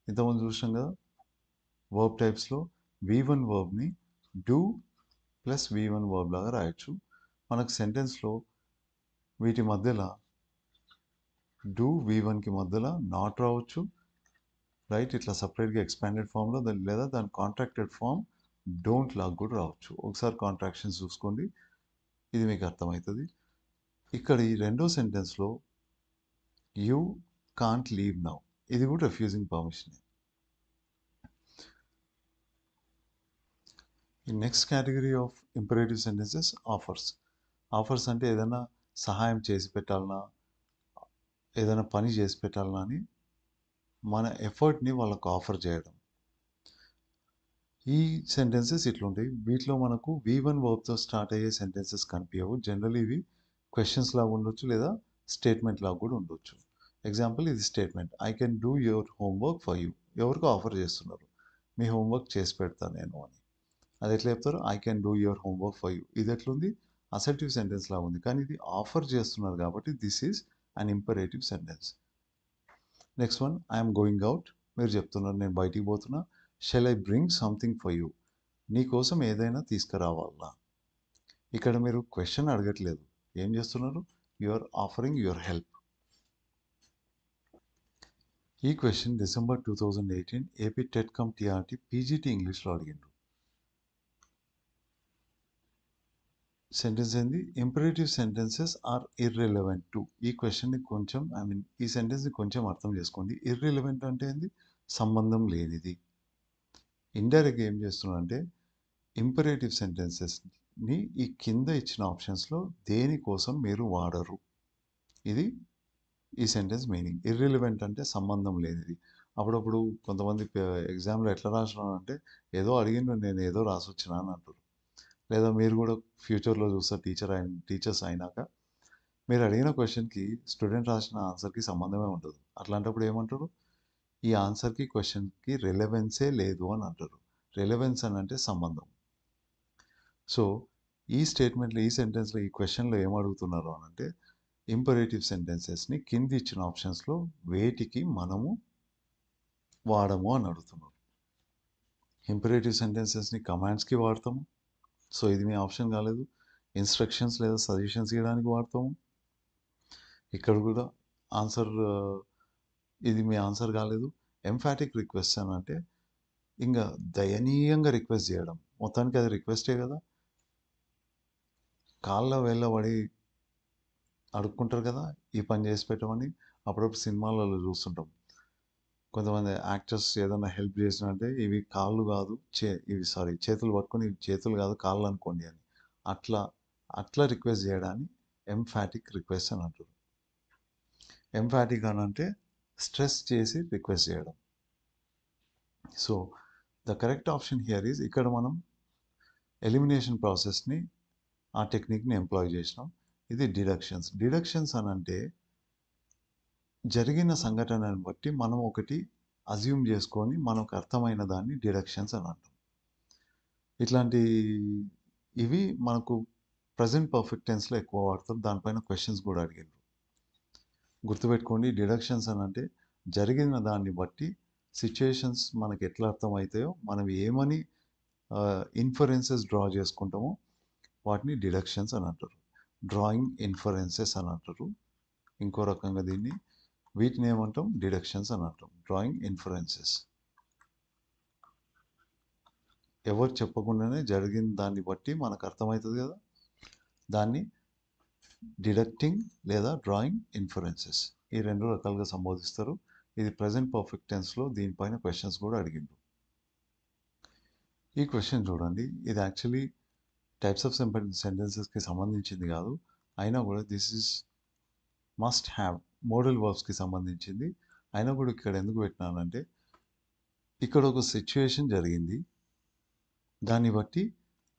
[SPEAKER 1] ఇంతకుముందు చూసాం కదా వర్బ్ టైప్స్లో. V1 వర్బ్ని డూ ప్లస్ V1 వర్బ్ లాగా రాయొచ్చు. మనకు సెంటెన్స్లో వీటి మధ్యలో డూ V1కి మధ్యలో నాట్ రావచ్చు, రైట్. ఇట్లా సపరేట్గా ఎక్స్పాండెడ్ ఫామ్లో లేదా దాని కాంట్రాక్టెడ్ ఫామ్ డోంట్ లాగా కూడా రావచ్చు. ఒకసారి కాంట్రాక్షన్స్ చూసుకోండి, ఇది మీకు అర్థమవుతుంది. ఇక్కడ ఈ రెండో సెంటెన్స్లో యూ కాంట్ లీవ్ నౌ, ఇది కూడా రెఫ్యూజింగ్ పర్మిషన్. ఈ next category of imperative sentences offers. Offers అంటే ఏదైనా సహాయం చేసి పెట్టాలన్నా, ఏదైనా పని చేసి పెట్టాలన్నా అని మన ఎఫర్ట్ని వాళ్ళకు ఆఫర్ చేయడం. ఈ సెంటెన్సెస్ ఇట్లుంటాయి. వీటిలో మనకు V1 వర్బ్తో స్టార్ట్ అయ్యే సెంటెన్సెస్ కనిపించవు. జనరల్ ఇవి క్వశ్చన్స్ లాగా ఉండొచ్చు లేదా స్టేట్మెంట్ లాగా కూడా ఉండొచ్చు. ఎగ్జాంపుల్, ఇది statement, I can do your homework for you. ఎవరికో ఆఫర్ చేస్తున్నారు, మీ హోంవర్క్ చేసి పెడతాను నేను అని. అది ఎట్లా చెప్తారు, I can do your homework for you. ఇది ఎట్లుంది, అసర్టివ్ సెంటెన్స్ లాగా ఉంది, కానీ ఇది ఆఫర్ చేస్తున్నారు కాబట్టి this is an imperative sentence. Next one, I'm going out. మీరు చెప్తున్నారు నేను బయటికి పోతున్నా. Shall I bring something for you, నీ కోసం ఏదైనా తీసుకురావాలా. ఇక్కడ మీరు క్వశ్చన్ అడగట్లేదు, ఏం చేస్తున్నారు, you are offering your help. ఈ question December 2018 AP TET come TRT PGT ఇంగ్లీష్లో అడిగిండ్రు. సెంటెన్స్ ఏంది, imperative sentences are irrelevant to. ఈ క్వశ్చన్ని కొంచెం ఈ సెంటెన్స్ని కొంచెం అర్థం చేసుకోండి. ఇర్రెలవెంట్ అంటే ఏంది, సంబంధం లేనిది. ఇండైరెక్ట్గా ఏం చేస్తున్నారంటే ఇంపరేటివ్ సెంటెన్సెస్ని ఈ కింద ఇచ్చిన ఆప్షన్స్లో దేనికోసం మీరు వాడరు, ఇది ఈ సెంటెన్స్ మీనింగ్. ఇర్రిలవెంట్ అంటే సంబంధం లేనిది. అప్పుడప్పుడు కొంతమంది ఎగ్జామ్‌లో ఎట్లా రాసినానంటే ఏదో అడిగిండు నేను ఏదో రాసొచ్చినా అని అంటారు. లేదా మీరు కూడా ఫ్యూచర్‌లో చూస్తారు టీచర్స్ అయినాక మీరు అడిగిన క్వెషన్‌కి స్టూడెంట్ రాసిన ఆన్సర్‌కి సంబంధమే ఉండదు. అట్లాంటప్పుడు ఏమంటారు? ఈ ఆన్సర్‌కి, క్వెషన్‌కి రిలవెన్సే లేదు అని అంటారు. రిలవెన్స్ అని అంటే సంబంధం. సో, ఈ స్టేట్మెంట్‌లో, ఈ సెంటెన్స్‌లో, ఈ క్వెషన్‌లో ఏం అడుగుతున్నారు అనంటే ఇంపరేటివ్ సెంటెన్సెస్‌ని కింది ఇచ్చిన ఆప్షన్స్‌లో వేటికి మనము వాడము అని అడుగుతున్నారు. ఇంపరేటివ్ సెంటెన్సెస్‌ని కమాండ్స్‌కి వాడతాము. సో, ఇది మీ ఆప్షన్ కాలేదు. ఇన్‌స్ట్రక్షన్స్ లేదా సజెషన్స్ ఇవ్వడానికి వాడతాము. ఇక్కడ కూడా ఆన్సర్ ఇది మీ ఆన్సర్ కాలేదు. ఎంఫాటిక్ రిక్వెస్ట్ అని అంటే ఇంక దయనీయంగా రిక్వెస్ట్ చేయడం. మొత్తానికి అది రిక్వెస్టే కదా! కాళ్ళ వేళ్ళ పడి అడుక్కుంటారు కదా! ఈ పని చేసి పెట్టమని. అప్పుడప్పుడు సినిమాలలో చూస్తుంటాం. కొంతమంది యాక్టర్స్ ఏదైనా హెల్ప్ చేసినంటే ఇవి కాళ్ళు కాదు ఇవి సారీ చేతులు పట్టుకొని ఇవి చేతులు కాదు కాళ్ళు అనుకోండి అని. అట్లా అట్లా రిక్వెస్ట్ చేయడాన్ని ఎంఫాటిక్ రిక్వెస్ట్ అని అంటారు. ఎంఫాటిక్ అని అంటే స్ట్రెస్ చేసి రిక్వెస్ట్ చేయడం. So the correct option here is ఇక్కడ మనం ఎలిమినేషన్ ప్రాసెస్ని ఆ టెక్నిక్ని ఎంప్లాయ్ చేసినాం. ఇది డిడక్షన్స్. డిడక్షన్స్ అని అంటే జరిగిన సంఘటనను బట్టి మనం ఒకటి అజ్యూమ్ చేసుకొని మనకు అర్థమైన దాన్ని డిడక్షన్స్ అని అంటాం. ఇట్లాంటి ఇవి మనకు ప్రజెంట్ పర్ఫెక్ట్ టెన్స్లో ఎక్కువ వాడతారు. దానిపైన క్వశ్చన్స్ కూడా అడిగారు. గుర్తుపెట్టుకోండి డిడక్షన్స్ అని అంటే జరిగిన దాన్ని బట్టి సిచ్యుయేషన్స్ మనకి ఎట్లా అర్థమవుతాయో మనం ఏమని ఇన్ఫరెన్సెస్ డ్రా చేసుకుంటామో వాటిని డిడక్షన్స్ అని అంటారు. డ్రాయింగ్ ఇన్ఫరెన్సెస్ అని అంటారు. ఇంకో రకంగా దీన్ని వీటిని ఏమంటాం డిడక్షన్స్ అని అంటాం. Drawing inferences. ఎవరు చెప్పకుండానే జరిగిన దాన్ని బట్టి మనకు అర్థమవుతుంది కదా, దాన్ని డిడక్టింగ్ లేదా డ్రాయింగ్ ఇన్ఫరెన్సెస్ ఈ రెండు రకాలుగా సంబోధిస్తారు. ఇది ప్రజెంట్ పర్ఫెక్ట్ టెన్స్లో దీనిపైన క్వశ్చన్స్ కూడా అడిగిండు. ఈ క్వశ్చన్ చూడండి, ఇది యాక్చువల్లీ టైప్స్ ఆఫ్ సెంటెన్సెస్కి సంబంధించింది కాదు, అయినా కూడా this is must have modal వర్బ్స్కి సంబంధించింది. అయినా కూడా ఇక్కడ ఎందుకు పెట్టినానంటే ఇక్కడ ఒక సిచ్యుయేషన్ జరిగింది, దాన్ని బట్టి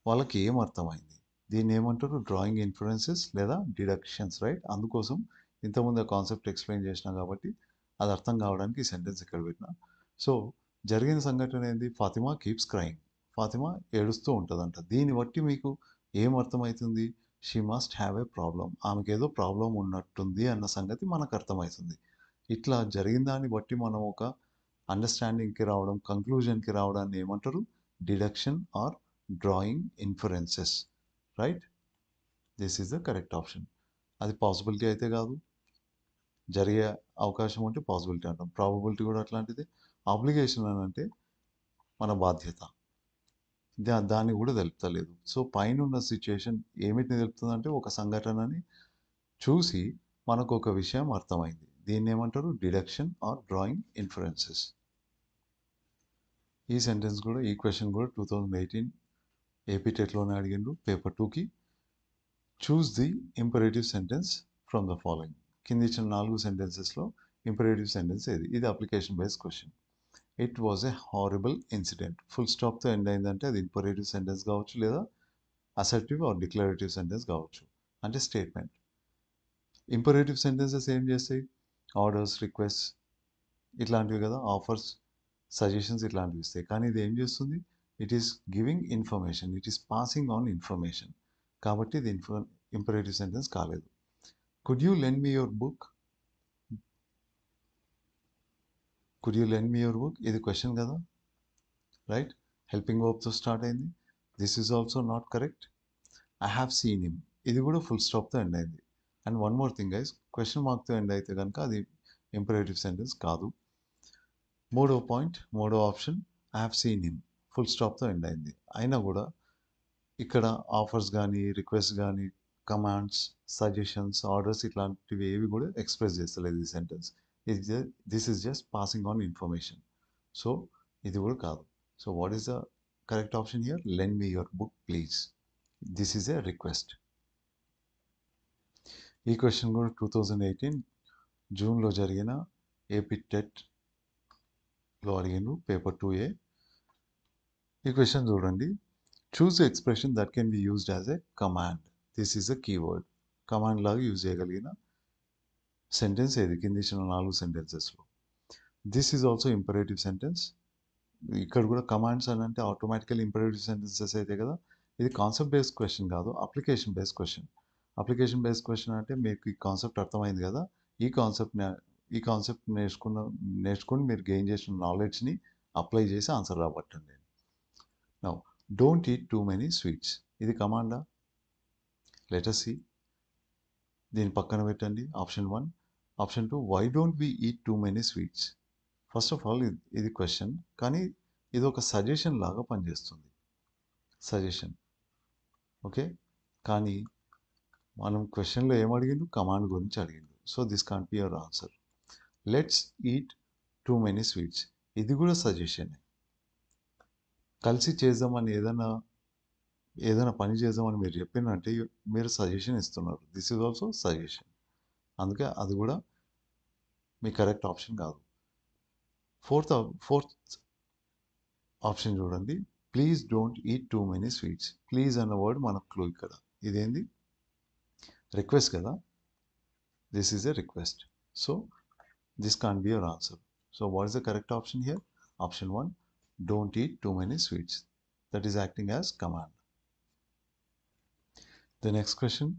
[SPEAKER 1] వాళ్ళకి ఏం అర్థమైంది, దీన్ని ఏమంటారు డ్రాయింగ్ ఇన్ఫరెన్సెస్ లేదా డిడక్షన్స్, రైట్? అందుకోసం ఇంతకుముందు ఆ కాన్సెప్ట్ ఎక్స్ప్లెయిన్ చేసిన కాబట్టి అది అర్థం కావడానికి ఈ సెంటెన్స్ ఇక్కడ పెట్టిన. సో జరిగిన సంఘటన ఏంది, ఫాతిమా కీప్స్ క్రయింగ్, ఫాతిమా ఏడుస్తూ ఉంటుందంట. దీన్ని బట్టి మీకు ఏం అర్థమవుతుంది, she must have a problem, ఆమెకి ఏదో ప్రాబ్లం ఉన్నట్టుంది అన్న సంగతి మనకు అర్థమవుతుంది. ఇట్లా జరిగిన దాన్ని బట్టి మనం ఒక అండర్స్టాండింగ్కి రావడం, కంక్లూజన్కి రావడాన్ని ఏమంటారు deduction or drawing inferences, right? This is the correct option. అది పాసిబిలిటీ అయితే కాదు, జరిగే అవకాశం ఉంటే పాసిబిలిటీ అంటాం. ప్రాబబిలిటీ కూడా అట్లాంటిదే. ఆబ్లిగేషన్ అని అంటే మన బాధ్యత, దాన్ని కూడా తెలుపుతలేదు. సో పైన ఉన్న సిచ్యుయేషన్ ఏమిటిని తెలుపుతుందంటే ఒక సంఘటనని చూసి మనకు ఒక విషయం అర్థమైంది. దీన్ని ఏమంటారు డిడక్షన్ ఆర్ డ్రాయింగ్ ఇన్ఫరెన్సెస్. ఈ సెంటెన్స్ కూడా, ఈ క్వశ్చన్ కూడా 2018 ఏపీ టెట్లోనే అడిగిండు పేపర్ 2కి. Choose the imperative sentence from the following. కింద ఇచ్చిన 4 సెంటెన్సెస్లో ఇంపరేటివ్ సెంటెన్స్ ఏది? ఇది application based question. It was a horrible incident, full స్టాప్తో ఎండ్ అయిందంటే అది ఇంపరేటివ్ సెంటెన్స్ కావచ్చు, లేదా అసర్టివ్ ఆర్ డిక్లరేటివ్ సెంటెన్స్ కావచ్చు, అంటే స్టేట్మెంట్. ఇంపరేటివ్ సెంటెన్సెస్ ఏం చేస్తాయి, ఆర్డర్స్, రిక్వెస్ట్ ఇట్లాంటివి కదా, ఆఫర్స్, సజెషన్స్ ఇట్లాంటివి ఇస్తాయి. కానీ ఇది ఏం చేస్తుంది, it is giving information, it is passing on information. కాబట్టి ఇది ఇంపరేటివ్ సెంటెన్స్ కాలేదు. Could you lend me your book, could you lend me your book ఇది క్వశ్చన్ కదా, రైట్? హెల్పింగ్ వర్బ్తో స్టార్ట్ అయింది. This is also not correct. I have seen him, ఇది కూడా full స్టాప్తో ఎండ్ అయింది. And one more thing guys, question మార్క్తో end అయితే కనుక అది ఇంపరేటివ్ సెంటెన్స్ కాదు. మూడో పాయింట్, మూడో option, I have seen him full స్టాప్తో ఎండ్ అయింది. అయినా కూడా ఇక్కడ ఆఫర్స్ కానీ, రిక్వెస్ట్ కానీ, కమాండ్స్, సజెషన్స్, ఆర్డర్స్ ఇట్లాంటివి ఏవి కూడా ఎక్స్ప్రెస్ చేస్తలేదు ఈ sentence. This is just passing on information. So ఇది కూడా కాదు. So what is the correct option here, lend me your book please. This is A request. ఈ క్వశ్చన్ కూడా 2018 జూన్లో జరిగిన ఏపీ టెట్లో అడిగిండ్రు పేపర్ 2A. ఈ క్వశ్చన్ చూడండి. Choose expression that can be used as a command. This is a keyword. Command లాగా use చేయగలిగిన sentence ఏది కింది ఇచ్చిన 4 సెంటెన్సెస్లో. This is also imperative sentence. ఇక్కడ కూడా కమాండ్స్ అని అంటే ఆటోమేటికల్ ఇంపరేటివ్ సెంటెన్సెస్ అయితే కదా. ఇది కాన్సెప్ట్ బేస్డ్ క్వశ్చన్ కాదు, application based question. Application based question అంటే మీకు ఈ కాన్సెప్ట్ అర్థమైంది కదా. ఈ కాన్సెప్ట్ నేర్చుకొని మీరు గెయిన్ చేసిన నాలెడ్జ్ని అప్లై చేసి ఆన్సర్ రాబట్టండి. Now don't eat too many sweets. ఇది కమాండా? Let us see. దీని పక్కన పెట్టండి option 1. Option 2, why don't we eat too many sweets. First of all ఇది క్వశ్చన్, కానీ ఇది ఒక సజెషన్ లాగా పనిచేస్తుంది. Suggestion, okay. కానీ మనం క్వశ్చన్లో ఏం అడిగిండు? కమాండ్ గురించి అడిగిండు. So this can't be your answer. Let's eat too many sweets, ఇది కూడా సజెషన్. కలిసి చేద్దామని ఏదైనా పని చేద్దామని మీరు చెప్పినంటే మీరు సజెషన్ ఇస్తున్నారు. This is also suggestion. అందుకే అది కూడా మీ కరెక్ట్ ఆప్షన్ కాదు. ఫోర్త్ ఆప్షన్ చూడండి. Please don't eat too many sweets. Please అన్న వర్డ్ మనకు క్లూ ఇక్కడ. ఇదేంది? రిక్వెస్ట్ కదా. This is a request. So this can't be your answer. So what is the correct option here? Option 1, don't eat too many sweets. That is acting as command. The next question.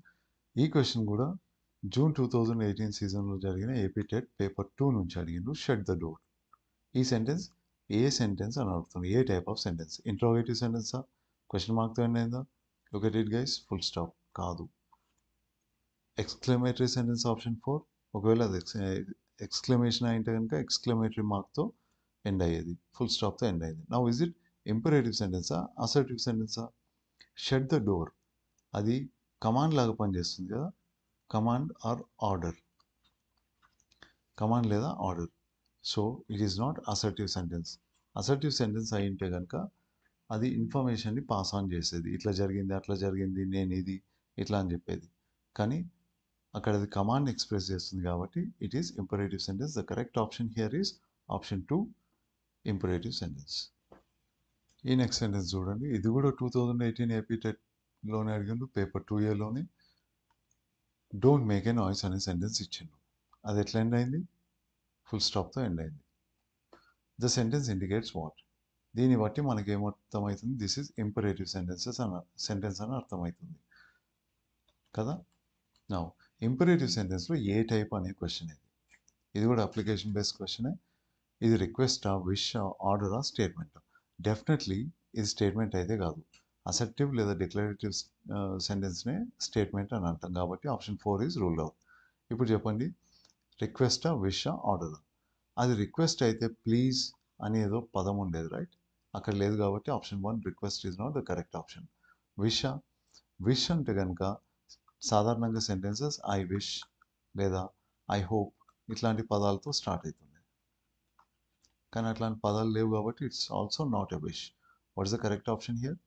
[SPEAKER 1] ఈ question కూడా June 2018 సీజన్లో జరిగిన AP TET paper 2 నుంచి అడిగిండు. Shut the door. ఈ sentence ఏ sentence అని అడుగుతుంది? ఏ టైప్ ఆఫ్ సెంటెన్స్? ఇంట్రోగేటివ్ సెంటెన్సా? క్వశ్చన్ మార్క్తో ఎండ్ అయిందా? Look at it guys, full stop కాదు. Exclamatory sentence option 4. ఒకవేళ అది ఎక్స్క్లమేషన్ అయితే కనుక ఎక్స్క్లమేటరీ మార్క్తో ఎండ్ అయ్యేది, ఫుల్ స్టాప్తో ఎండ్ అయ్యేది. నౌ ఇస్ ఇట్ ఇంపరేటివ్ సెంటెన్సా, అసర్టివ్ సెంటెన్సా? షట్ ద డోర్ అది కమాండ్ లాగా పనిచేస్తుంది కదా. కమాండ్ ఆర్ ఆర్డర్, కమాండ్ లేదా order. So it is not assertive sentence. Assertive sentence అయి ఉంటే కనుక అది ఇన్ఫర్మేషన్ని పాస్ ఆన్ చేసేది. ఇట్లా జరిగింది, అట్లా జరిగింది, నేను ఇది ఇట్లా అని చెప్పేది. కానీ అక్కడ అది కమాండ్ ఎక్స్ప్రెస్ చేస్తుంది కాబట్టి it is imperative sentence. The correct option here is option 2, imperative sentence. ఈ నెక్స్ట్ సెంటెన్స్ చూడండి. ఇది కూడా 2018 ఏపీ టెట్లోనే అడిగిండు, పేపర్ 2Aలోనే. డోంట్ మేక్ ఏ నాయిస్ అనే సెంటెన్స్ ఇచ్చిండు. అది ఎట్లా ఎండ్ అయింది? ఫుల్ స్టాప్తో ఎండ్ అయింది. The sentence indicates what? దీన్ని బట్టి మనకి ఏమర్థమవుతుంది? దిస్ ఈజ్ ఇంపరేటివ్ సెంటెన్స్ అని అర్థమవుతుంది కదా. నౌ ఇంపరేటివ్ సెంటెన్స్లో ఏ టైప్ అనే క్వశ్చన్ ఇది. ఇది కూడా అప్లికేషన్ బేస్డ్ క్వశ్చనే. ఇది రిక్వెస్టా, విషా, ఆర్డరా, స్టేట్మెంటా? డెఫినెట్లీ ఇది స్టేట్మెంట్ అయితే కాదు. అసెప్టివ్ లేదా డిక్లరేటివ్ సెంటెన్స్నే స్టేట్మెంట్ అని అంటాం కాబట్టి ఆప్షన్ 4 ఈజ్ రూల్ అవుట్. ఇప్పుడు చెప్పండి, రిక్వెస్టా, విషా, ఆర్డరా? అది రిక్వెస్ట్ అయితే ప్లీజ్ అని ఏదో పదం ఉండేది, రైట్? అక్కడ లేదు కాబట్టి option 1, request is not the correct option. Wish అంటే కనుక సాధారణంగా సెంటెన్సెస్ ఐ విష్ లేదా ఐ హోప్ ఇట్లాంటి పదాలతో స్టార్ట్ అవుతుంది. కానీ అట్లాంటి పదాలు లేవు కాబట్టి it's also not a wish. What is the correct option here?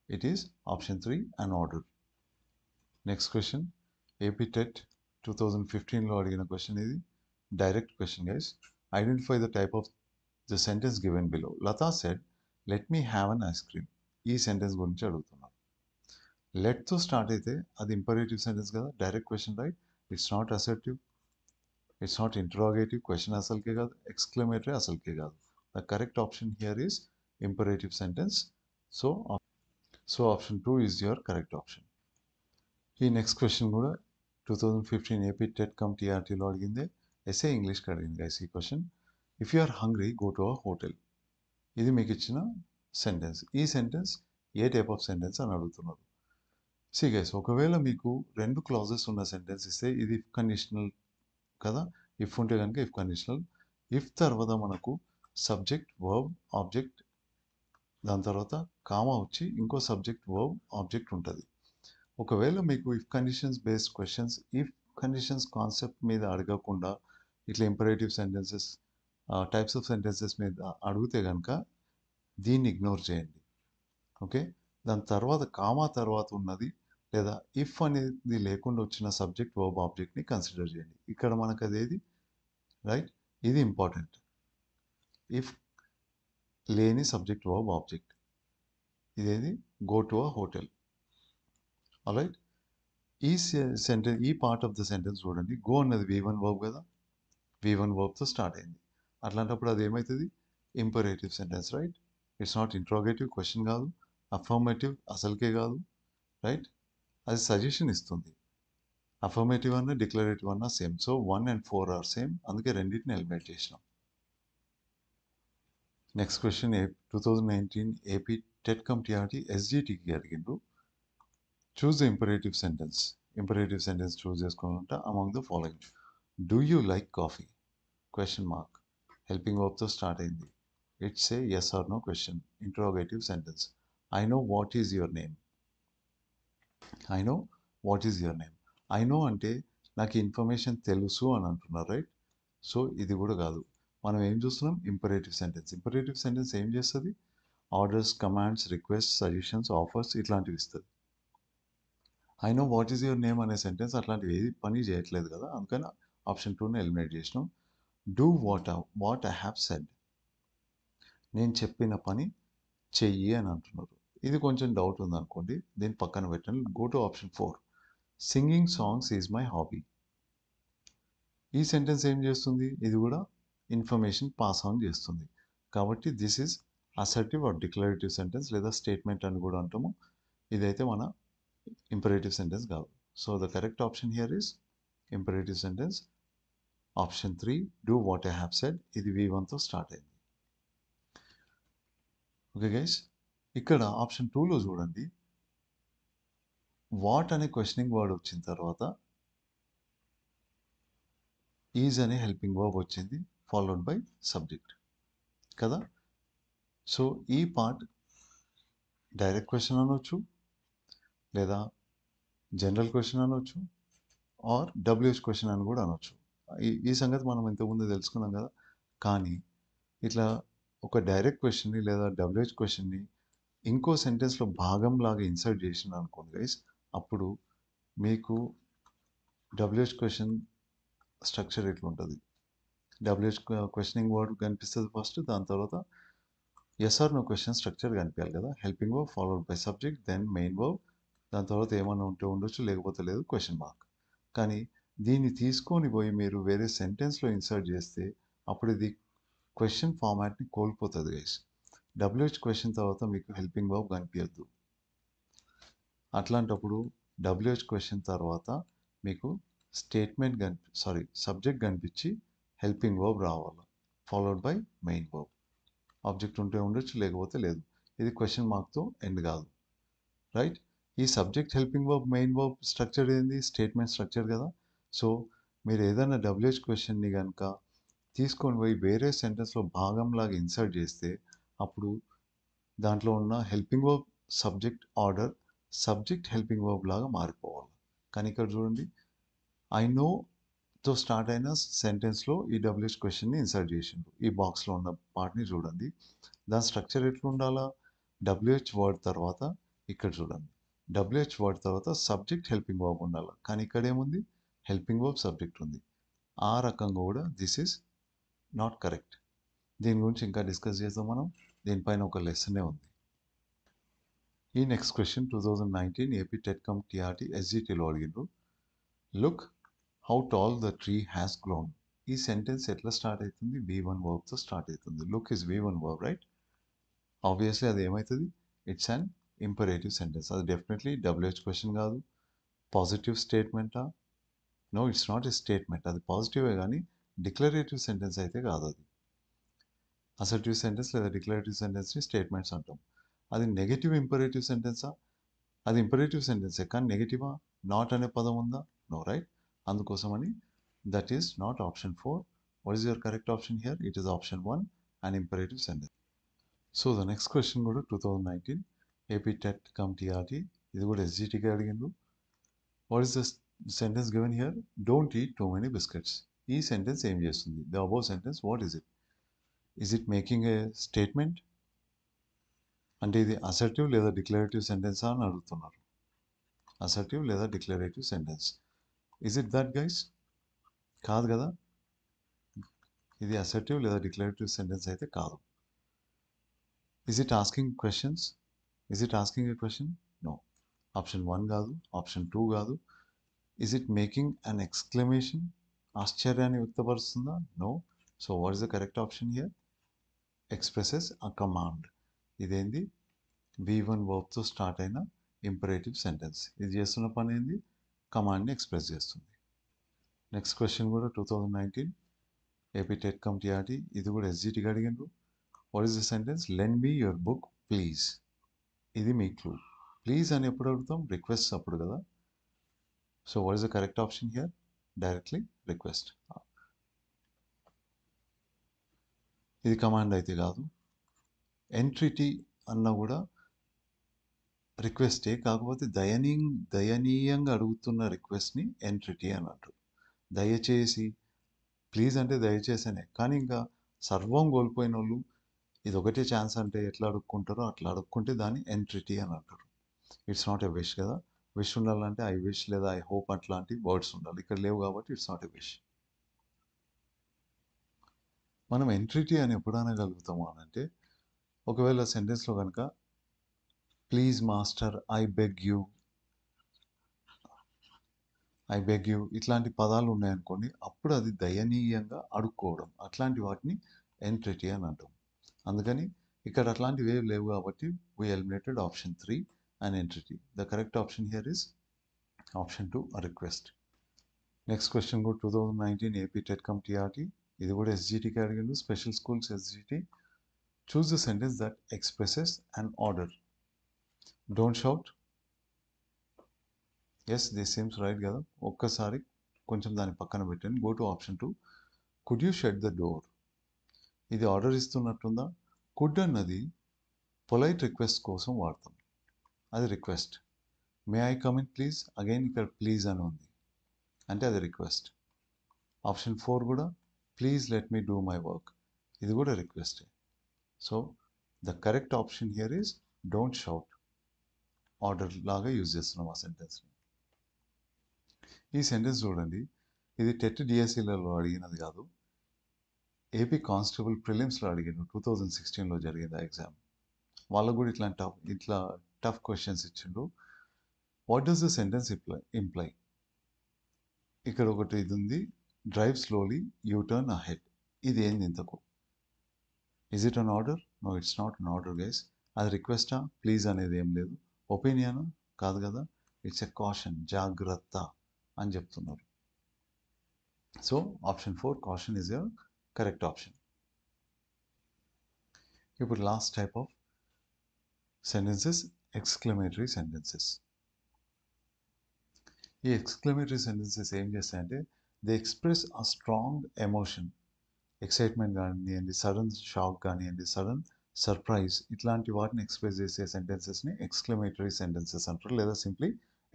[SPEAKER 1] It is option 3, an order. Next question. AP TET 2015లో అడిగిన క్వశ్చన్ ఇది. Direct question guys. Identify the type of the sentence given below. Lata said let me have an ice cream. ఈ sentence గురించి అడుగుతున్నాం. లెట్తో start అయితే అది imperative sentence కదా, direct question, right? It's not assertive, it's not interrogative. Question అసలుకే కాదు, exclamatory అసలుకే కాదు. The correct option here is imperative sentence. So option 2 is your correct option. ఈ నెక్స్ట్ క్వశ్చన్ కూడా 2015 ఏపీ టెట్ కమ్ టీఆర్టీలో అడిగిందే. SA ఇంగ్లీష్కి అడిగింది guys ఈ question. If you are hungry go to a hotel. ఇది మీకు ఇచ్చిన సెంటెన్స్. ఈ సెంటెన్స్ ఏ టైప్ ఆఫ్ సెంటెన్స్ అని అడుగుతున్నారు. సి గైస్, ఒకవేళ మీకు 2 క్లాజెస్ ఉన్న సెంటెన్స్ ఇస్తే ఇది ఇఫ్ కండిషనల్ కదా. ఇఫ్ ఉంటే కనుక ఇఫ్ కండిషనల్. ఇఫ్ తర్వాత మనకు సబ్జెక్ట్, వర్బ్, ఆబ్జెక్ట్, దాని తర్వాత కామా వచ్చి ఇంకో సబ్జెక్ట్, వర్బ్, ఆబ్జెక్ట్ ఉంటుంది. ఒకవేళ మీకు if conditions based questions, if conditions concept మీద అడగకుండా ఇట్లా imperative sentences, types of sentences మీద అడిగితే కనుక దీన్ని ఇగ్నోర్ చేయండి, ఓకే. దాని తర్వాత కామా తర్వాత ఉన్నది లేదా ఇఫ్ అనేది లేకుండా వచ్చిన సబ్జెక్ట్, వర్బ్, ఆబ్జెక్ట్ని కన్సిడర్ చేయండి. ఇక్కడ మనకు అదేది రైట్? ఇది ఇంపార్టెంట్. ఇఫ్ లేని సబ్జెక్ట్ వర్బ్ ఆబ్జెక్ట్. ఇదేది go to a hotel. Alright? ఈ సెంటెన్స్, ఈ పార్ట్ ఆఫ్ ద సెంటెన్స్ చూడండి. గో అన్నది V1 వర్బ్ కదా, V1 వర్బ్తో స్టార్ట్ అయింది. అట్లాంటప్పుడు అది ఏమవుతుంది? Imperative sentence, right? It's not interrogative, question కాదు. అఫర్మేటివ్ అసలుకే కాదు, రైట్? అది సజెషన్ ఇస్తుంది. అఫర్మేటివ్ అన్న డిక్లరేటివ్ అన్న same. So 1 and 4 are same. అందుకే రెండింటిని ఎలిమినేట్ చేసినాం. Next question 2019 AP TET come TRT ఎస్జిటికి అడిగిండ్రు. Choose the imperative sentence. Imperative sentence choose చేసుకోవాలంటే among the following. Do you like coffee? Question mark. Helping వర్బ్తో start అయింది. It's a yes or no question. Interrogative sentence. I know what is your name. I know what is your name. I know అంటే నాకు information తెలుసు అని అంటున్నారు, right? So ఇది కూడా కాదు. మనం ఏం చూస్తున్నాం? Imperative sentence. ఇంపరేటివ్ సెంటెన్స్ ఏం చేస్తుంది? Orders, commands, request, suggestions, offers ఇట్లాంటివి ఇస్తుంది. I know what is your name అనే సెంటెన్స్ అట్లాంటివి ఏది పని చేయట్లేదు కదా, అందుకని ఆప్షన్ 2ని ఎలిమినేట్ చేసినాం. Do what I have said. నేను చెప్పిన పని చెయ్యి అని అంటున్నారు. ఇది కొంచెం డౌట్ ఉందనుకోండి, దీన్ని పక్కన పెట్టండి. Go to option 4. Singing songs is my hobby. ఈ సెంటెన్స్ ఏం చేస్తుంది? ఇది కూడా ఇన్ఫర్మేషన్ పాస్ ఆన్ చేస్తుంది. కాబట్టి this is assertive or declarative sentence, లేదా స్టేట్మెంట్ అని కూడా అంటాము. ఇదైతే మన ఇంపరేటివ్ సెంటెన్స్ కాదు. So the correct option here is imperative sentence. Option 3, do what I have said. ఇది V1తో స్టార్ట్ అయింది. ఓకే గైస్, ఇక్కడ ఆప్షన్ 2లో చూడండి. వాట్ అనే క్వశ్చనింగ్ వర్డ్ వచ్చిన తర్వాత ఈజ్ అనే హెల్పింగ్ వర్బ్ వచ్చింది, ఫాలోడ్ బై సబ్జెక్ట్ కదా. సో ఈ పార్ట్ డైరెక్ట్ క్వశ్చన్ అనొచ్చు, లేదా జనరల్ క్వశ్చన్ అనొచ్చు, ఆర్ WH క్వశ్చన్ అని కూడా అనొచ్చు. ఈ సంగతి మనం ఇంతకుముందు తెలుసుకున్నాం కదా. కానీ ఇట్లా ఒక డైరెక్ట్ క్వశ్చన్ని లేదా WH క్వశ్చన్ని ఇంకో సెంటెన్స్లో భాగంలాగా ఇన్సర్ట్ చేసిన అనుకోండి గైస్, అప్పుడు మీకు WH క్వశ్చన్ స్ట్రక్చర్ ఎట్లుంటుంది? WH క్వశ్చనింగ్ వర్డ్ కనిపిస్తుంది ఫస్ట్, దాని తర్వాత yes or no question structure కనిపించాలి కదా. Helping verb followed by subject, then main verb, దాని తర్వాత ఏమన్నా ఉంటే ఉండొచ్చు, లేకపోతే లేదు, క్వశ్చన్ మార్క్. కానీ దీన్ని తీసుకొని పోయి మీరు వేరే సెంటెన్స్లో ఇన్సర్ట్ చేస్తే అప్పుడు ఇది క్వశ్చన్ ఫార్మాట్ని కోల్పోతుంది గైస్. WH క్వశ్చన్ తర్వాత మీకు హెల్పింగ్ వర్బ్ కనిపించద్దు. అట్లాంటప్పుడు WH క్వశ్చన్ తర్వాత మీకు స్టేట్మెంట్ సబ్జెక్ట్ కనిపించి హెల్పింగ్ వర్బ్ రావాలి, followed by main verb. Object ఉంటే ఉండొచ్చు, లేకపోతే లేదు. ఇది క్వశ్చన్ మార్క్తో ఎండ్ కాదు, రైట్? ఈ subject, helping verb, main verb structure ఏంది? స్టేట్మెంట్ స్ట్రక్చర్ కదా. సో మీరు ఏదైనా WH క్వశ్చన్ని కనుక తీసుకొని పోయి వేరే సెంటెన్స్లో భాగంలాగా ఇన్సర్ట్ చేస్తే అప్పుడు దాంట్లో ఉన్న helping verb subject order subject helping verb లాగా మారిపోవాలి. కానీ ఇక్కడ చూడండి, ఐ నోతో స్టార్ట్ అయిన సెంటెన్స్లో ఈ WH క్వశ్చన్ని ఇన్సర్ట్ చేసిండు. ఈ బాక్స్లో ఉన్న పార్ట్ని చూడండి. దాని స్ట్రక్చర్ ఎట్లా ఉండాలా? WH వర్డ్ తర్వాత ఇక్కడ చూడండి, WH వర్డ్ తర్వాత సబ్జెక్ట్ హెల్పింగ్ వర్బ్ ఉండాలి. కానీ ఇక్కడ ఏముంది? హెల్పింగ్ వర్బ్ సబ్జెక్ట్ ఉంది. ఆ రకంగా కూడా దిస్ ఈజ్ నాట్ కరెక్ట్. దీని గురించి ఇంకా డిస్కస్ చేద్దాం మనం. దీనిపైన ఒక లెసనే ఉంది. ఈ next question 2019 AP TET come TRT ఎస్జిటిలో అడిగిండ్రు. Look how tall the tree has grown. ఈ సెంటెన్స్ ఎట్లా స్టార్ట్ అవుతుంది? V1 వర్బ్తో స్టార్ట్ అవుతుంది. Look is V1 verb, right? Obviously అది ఏమవుతుంది? It's an imperative sentence. అది డెఫినెట్లీ WH క్వశ్చన్ కాదు. పాజిటివ్ స్టేట్మెంటా? No, it's not a statement. అది పాజిటివే కానీ డిక్లరేటివ్ సెంటెన్స్ అయితే కాదు. అది అసర్టివ్ సెంటెన్స్ లేదా డిక్లరేటివ్ సెంటెన్స్ని స్టేట్మెంట్స్ అంటాం. అది నెగటివ్ ఇంపరేటివ్ సెంటెన్సా? అది ఇంపరేటివ్ సెంటెన్సే కానీ నెగటివా? నాట్ అనే పదం ఉందా? No, right? అందుకోసమని that is not option 4. What is your correct option here? It is option 1, an imperative sentence. So the next question కూడా 2019 ఏపీ టెట్ కమ్ టీఆర్టీ, ఇది కూడా SGTకి అడిగిండు. What is the sentence given here? Don't eat too many biscuits. ఈ sentence ఏం చేస్తుంది? The above sentence what is it? Is it making a statement? అంటే ఇది assertive లేదా డిక్లరేటివ్ సెంటెన్సా అని అడుగుతున్నారు. అసర్టివ్ లేదా declarative sentence. Is it that guys? కాదు కదా. ఇది అసర్టివ్ లేదా డిక్లరేటివ్ సెంటెన్స్ అయితే కాదు. Is it asking questions? Is it asking a question? No. Option 1 కాదు, ఆప్షన్ 2 కాదు. Is it making an exclamation? ఆశ్చర్యాన్ని వ్యక్తపరుస్తుందా? No. So what is the correct option here? Expresses a command. ఇదేంది? V1 వర్బ్తో start అయిన imperative sentence. ఇది చేస్తున్న పని ఏంది? కమాండ్ని ఎక్స్ప్రెస్ చేస్తుంది. నెక్స్ట్ క్వశ్చన్ కూడా 2019 ఏపీ టెట్ కమ్ టీఆర్టీ. ఇది కూడా ఎస్జిటికి అడిగిండ్రు. What is the sentence? Lend me your book please. ఇది మీ క్లూ. ప్లీజ్ అని ఎప్పుడు అడుగుతాం? రిక్వెస్ట్ అప్పుడు కదా. So what is the correct option here? Directly request. ఇది కమాండ్ అయితే కాదు. ఎంట్రిటీ అన్న కూడా రిక్వెస్టే, కాకపోతే దయనీయంగా అడుగుతున్న రిక్వెస్ట్ని ఎంట్రిటీ అని అంటారు. దయచేసి, ప్లీజ్ అంటే దయచేసనే, కానీ ఇంకా సర్వం కోల్పోయిన వాళ్ళు ఇది ఒకటే ఛాన్స్ అంటే ఎట్లా అడుక్కుంటారో అట్లా అడుక్కుంటే దాన్ని ఎంట్రిటీ అని అంటారు. ఇట్స్ నాట్ ఎ విష్ కదా. విష్ ఉండాలంటే ఐ విష్ లేదా ఐ హోప్ అట్లాంటి వర్డ్స్ ఉండాలి. ఇక్కడ లేవు కాబట్టి ఇట్స్ నాట్ ఎ విష్. మనం ఎంట్రిటీ అని ఎప్పుడు అనగలుగుతాము అని అంటే, ఒకవేళ సెంటెన్స్లో కనుక please master, I beg you ఇట్లాంటి పదాలు ఉన్నాయనుకోండి, అప్పుడు అది దయనీయంగా అడుక్కోవడం. అట్లాంటి వాటిని ఎంట్రిటీ అని అంటాం. అందుకని ఇక్కడ అట్లాంటివి ఏవి లేవు కాబట్టి we eliminated option 3 an entity. The correct option here is option 2, a request. Next question go 2019 AP TETCOM TRT. ఇది కూడా SGTకి అడిగిండు, special schools SGT. Choose the sentence that expresses an order. Don't shout. Yes, this seems right కదా. ఒక్కసారి కొంచెం దాని పక్కన పెట్టండి. Go to option 2. Could you shut the door? ఇది ఆర్డర్ ఇస్తున్నట్టుందా? కుడ్ అన్నది పొలైట్ రిక్వెస్ట్ కోసం వాడతాం. అది request. May I come in please, again ఇక్కడ ప్లీజ్ అని ఉంది అంటే అది రిక్వెస్ట్. ఆప్షన్ 4 కూడా please let me do my work, ఇది కూడా రిక్వెస్టే. So the correct option here is don't shout. Order లాగా యూజ్ చేస్తున్నాం ఆ సెంటెన్స్ని. ఈ సెంటెన్స్ చూడండి, ఇది టెట్ డిఎస్సీలలో అడిగినది కాదు, ఏపీ కానిస్టేబుల్ ప్రిలిమ్స్లో అడిగాను. 2016లో జరిగింది ఆ ఎగ్జామ్. వాళ్ళకు కూడా ఇట్లా టఫ్ క్వశ్చన్స్ ఇచ్చిండు. What does the sentence imply? ఇక్కడ ఒకటి ఇది ఉంది, drive slowly you turn ahead. ఇది ఏంది ఇంతకు? Is it an order? No, it's not an order guys. అది రిక్వెస్టా? ప్లీజ్ అనేది ఏం లేదు. ఒపీనియన్ కాదు కదా. ఇట్స్ ఎ కాషన్, జాగ్రత్త అని చెప్తున్నారు. So option 4 caution is your correct option. ఇప్పుడు last type of sentences, exclamatory sentences. ఈ ఎక్స్క్లమేటరీ సెంటెన్సెస్ ఏం చేస్తాయంటే they express a strong emotion. Excitement కానివ్వండి, సడన్ షాక్ కానివ్వండి, సడన్ సర్ప్రైజ్, ఇట్లాంటి వాటిని ఎక్స్ప్రెస్ చేసే సెంటెన్సెస్ని ఎక్స్క్లమేటరీ సెంటెన్సెస్ అంటారు, లేదా సింప్లీ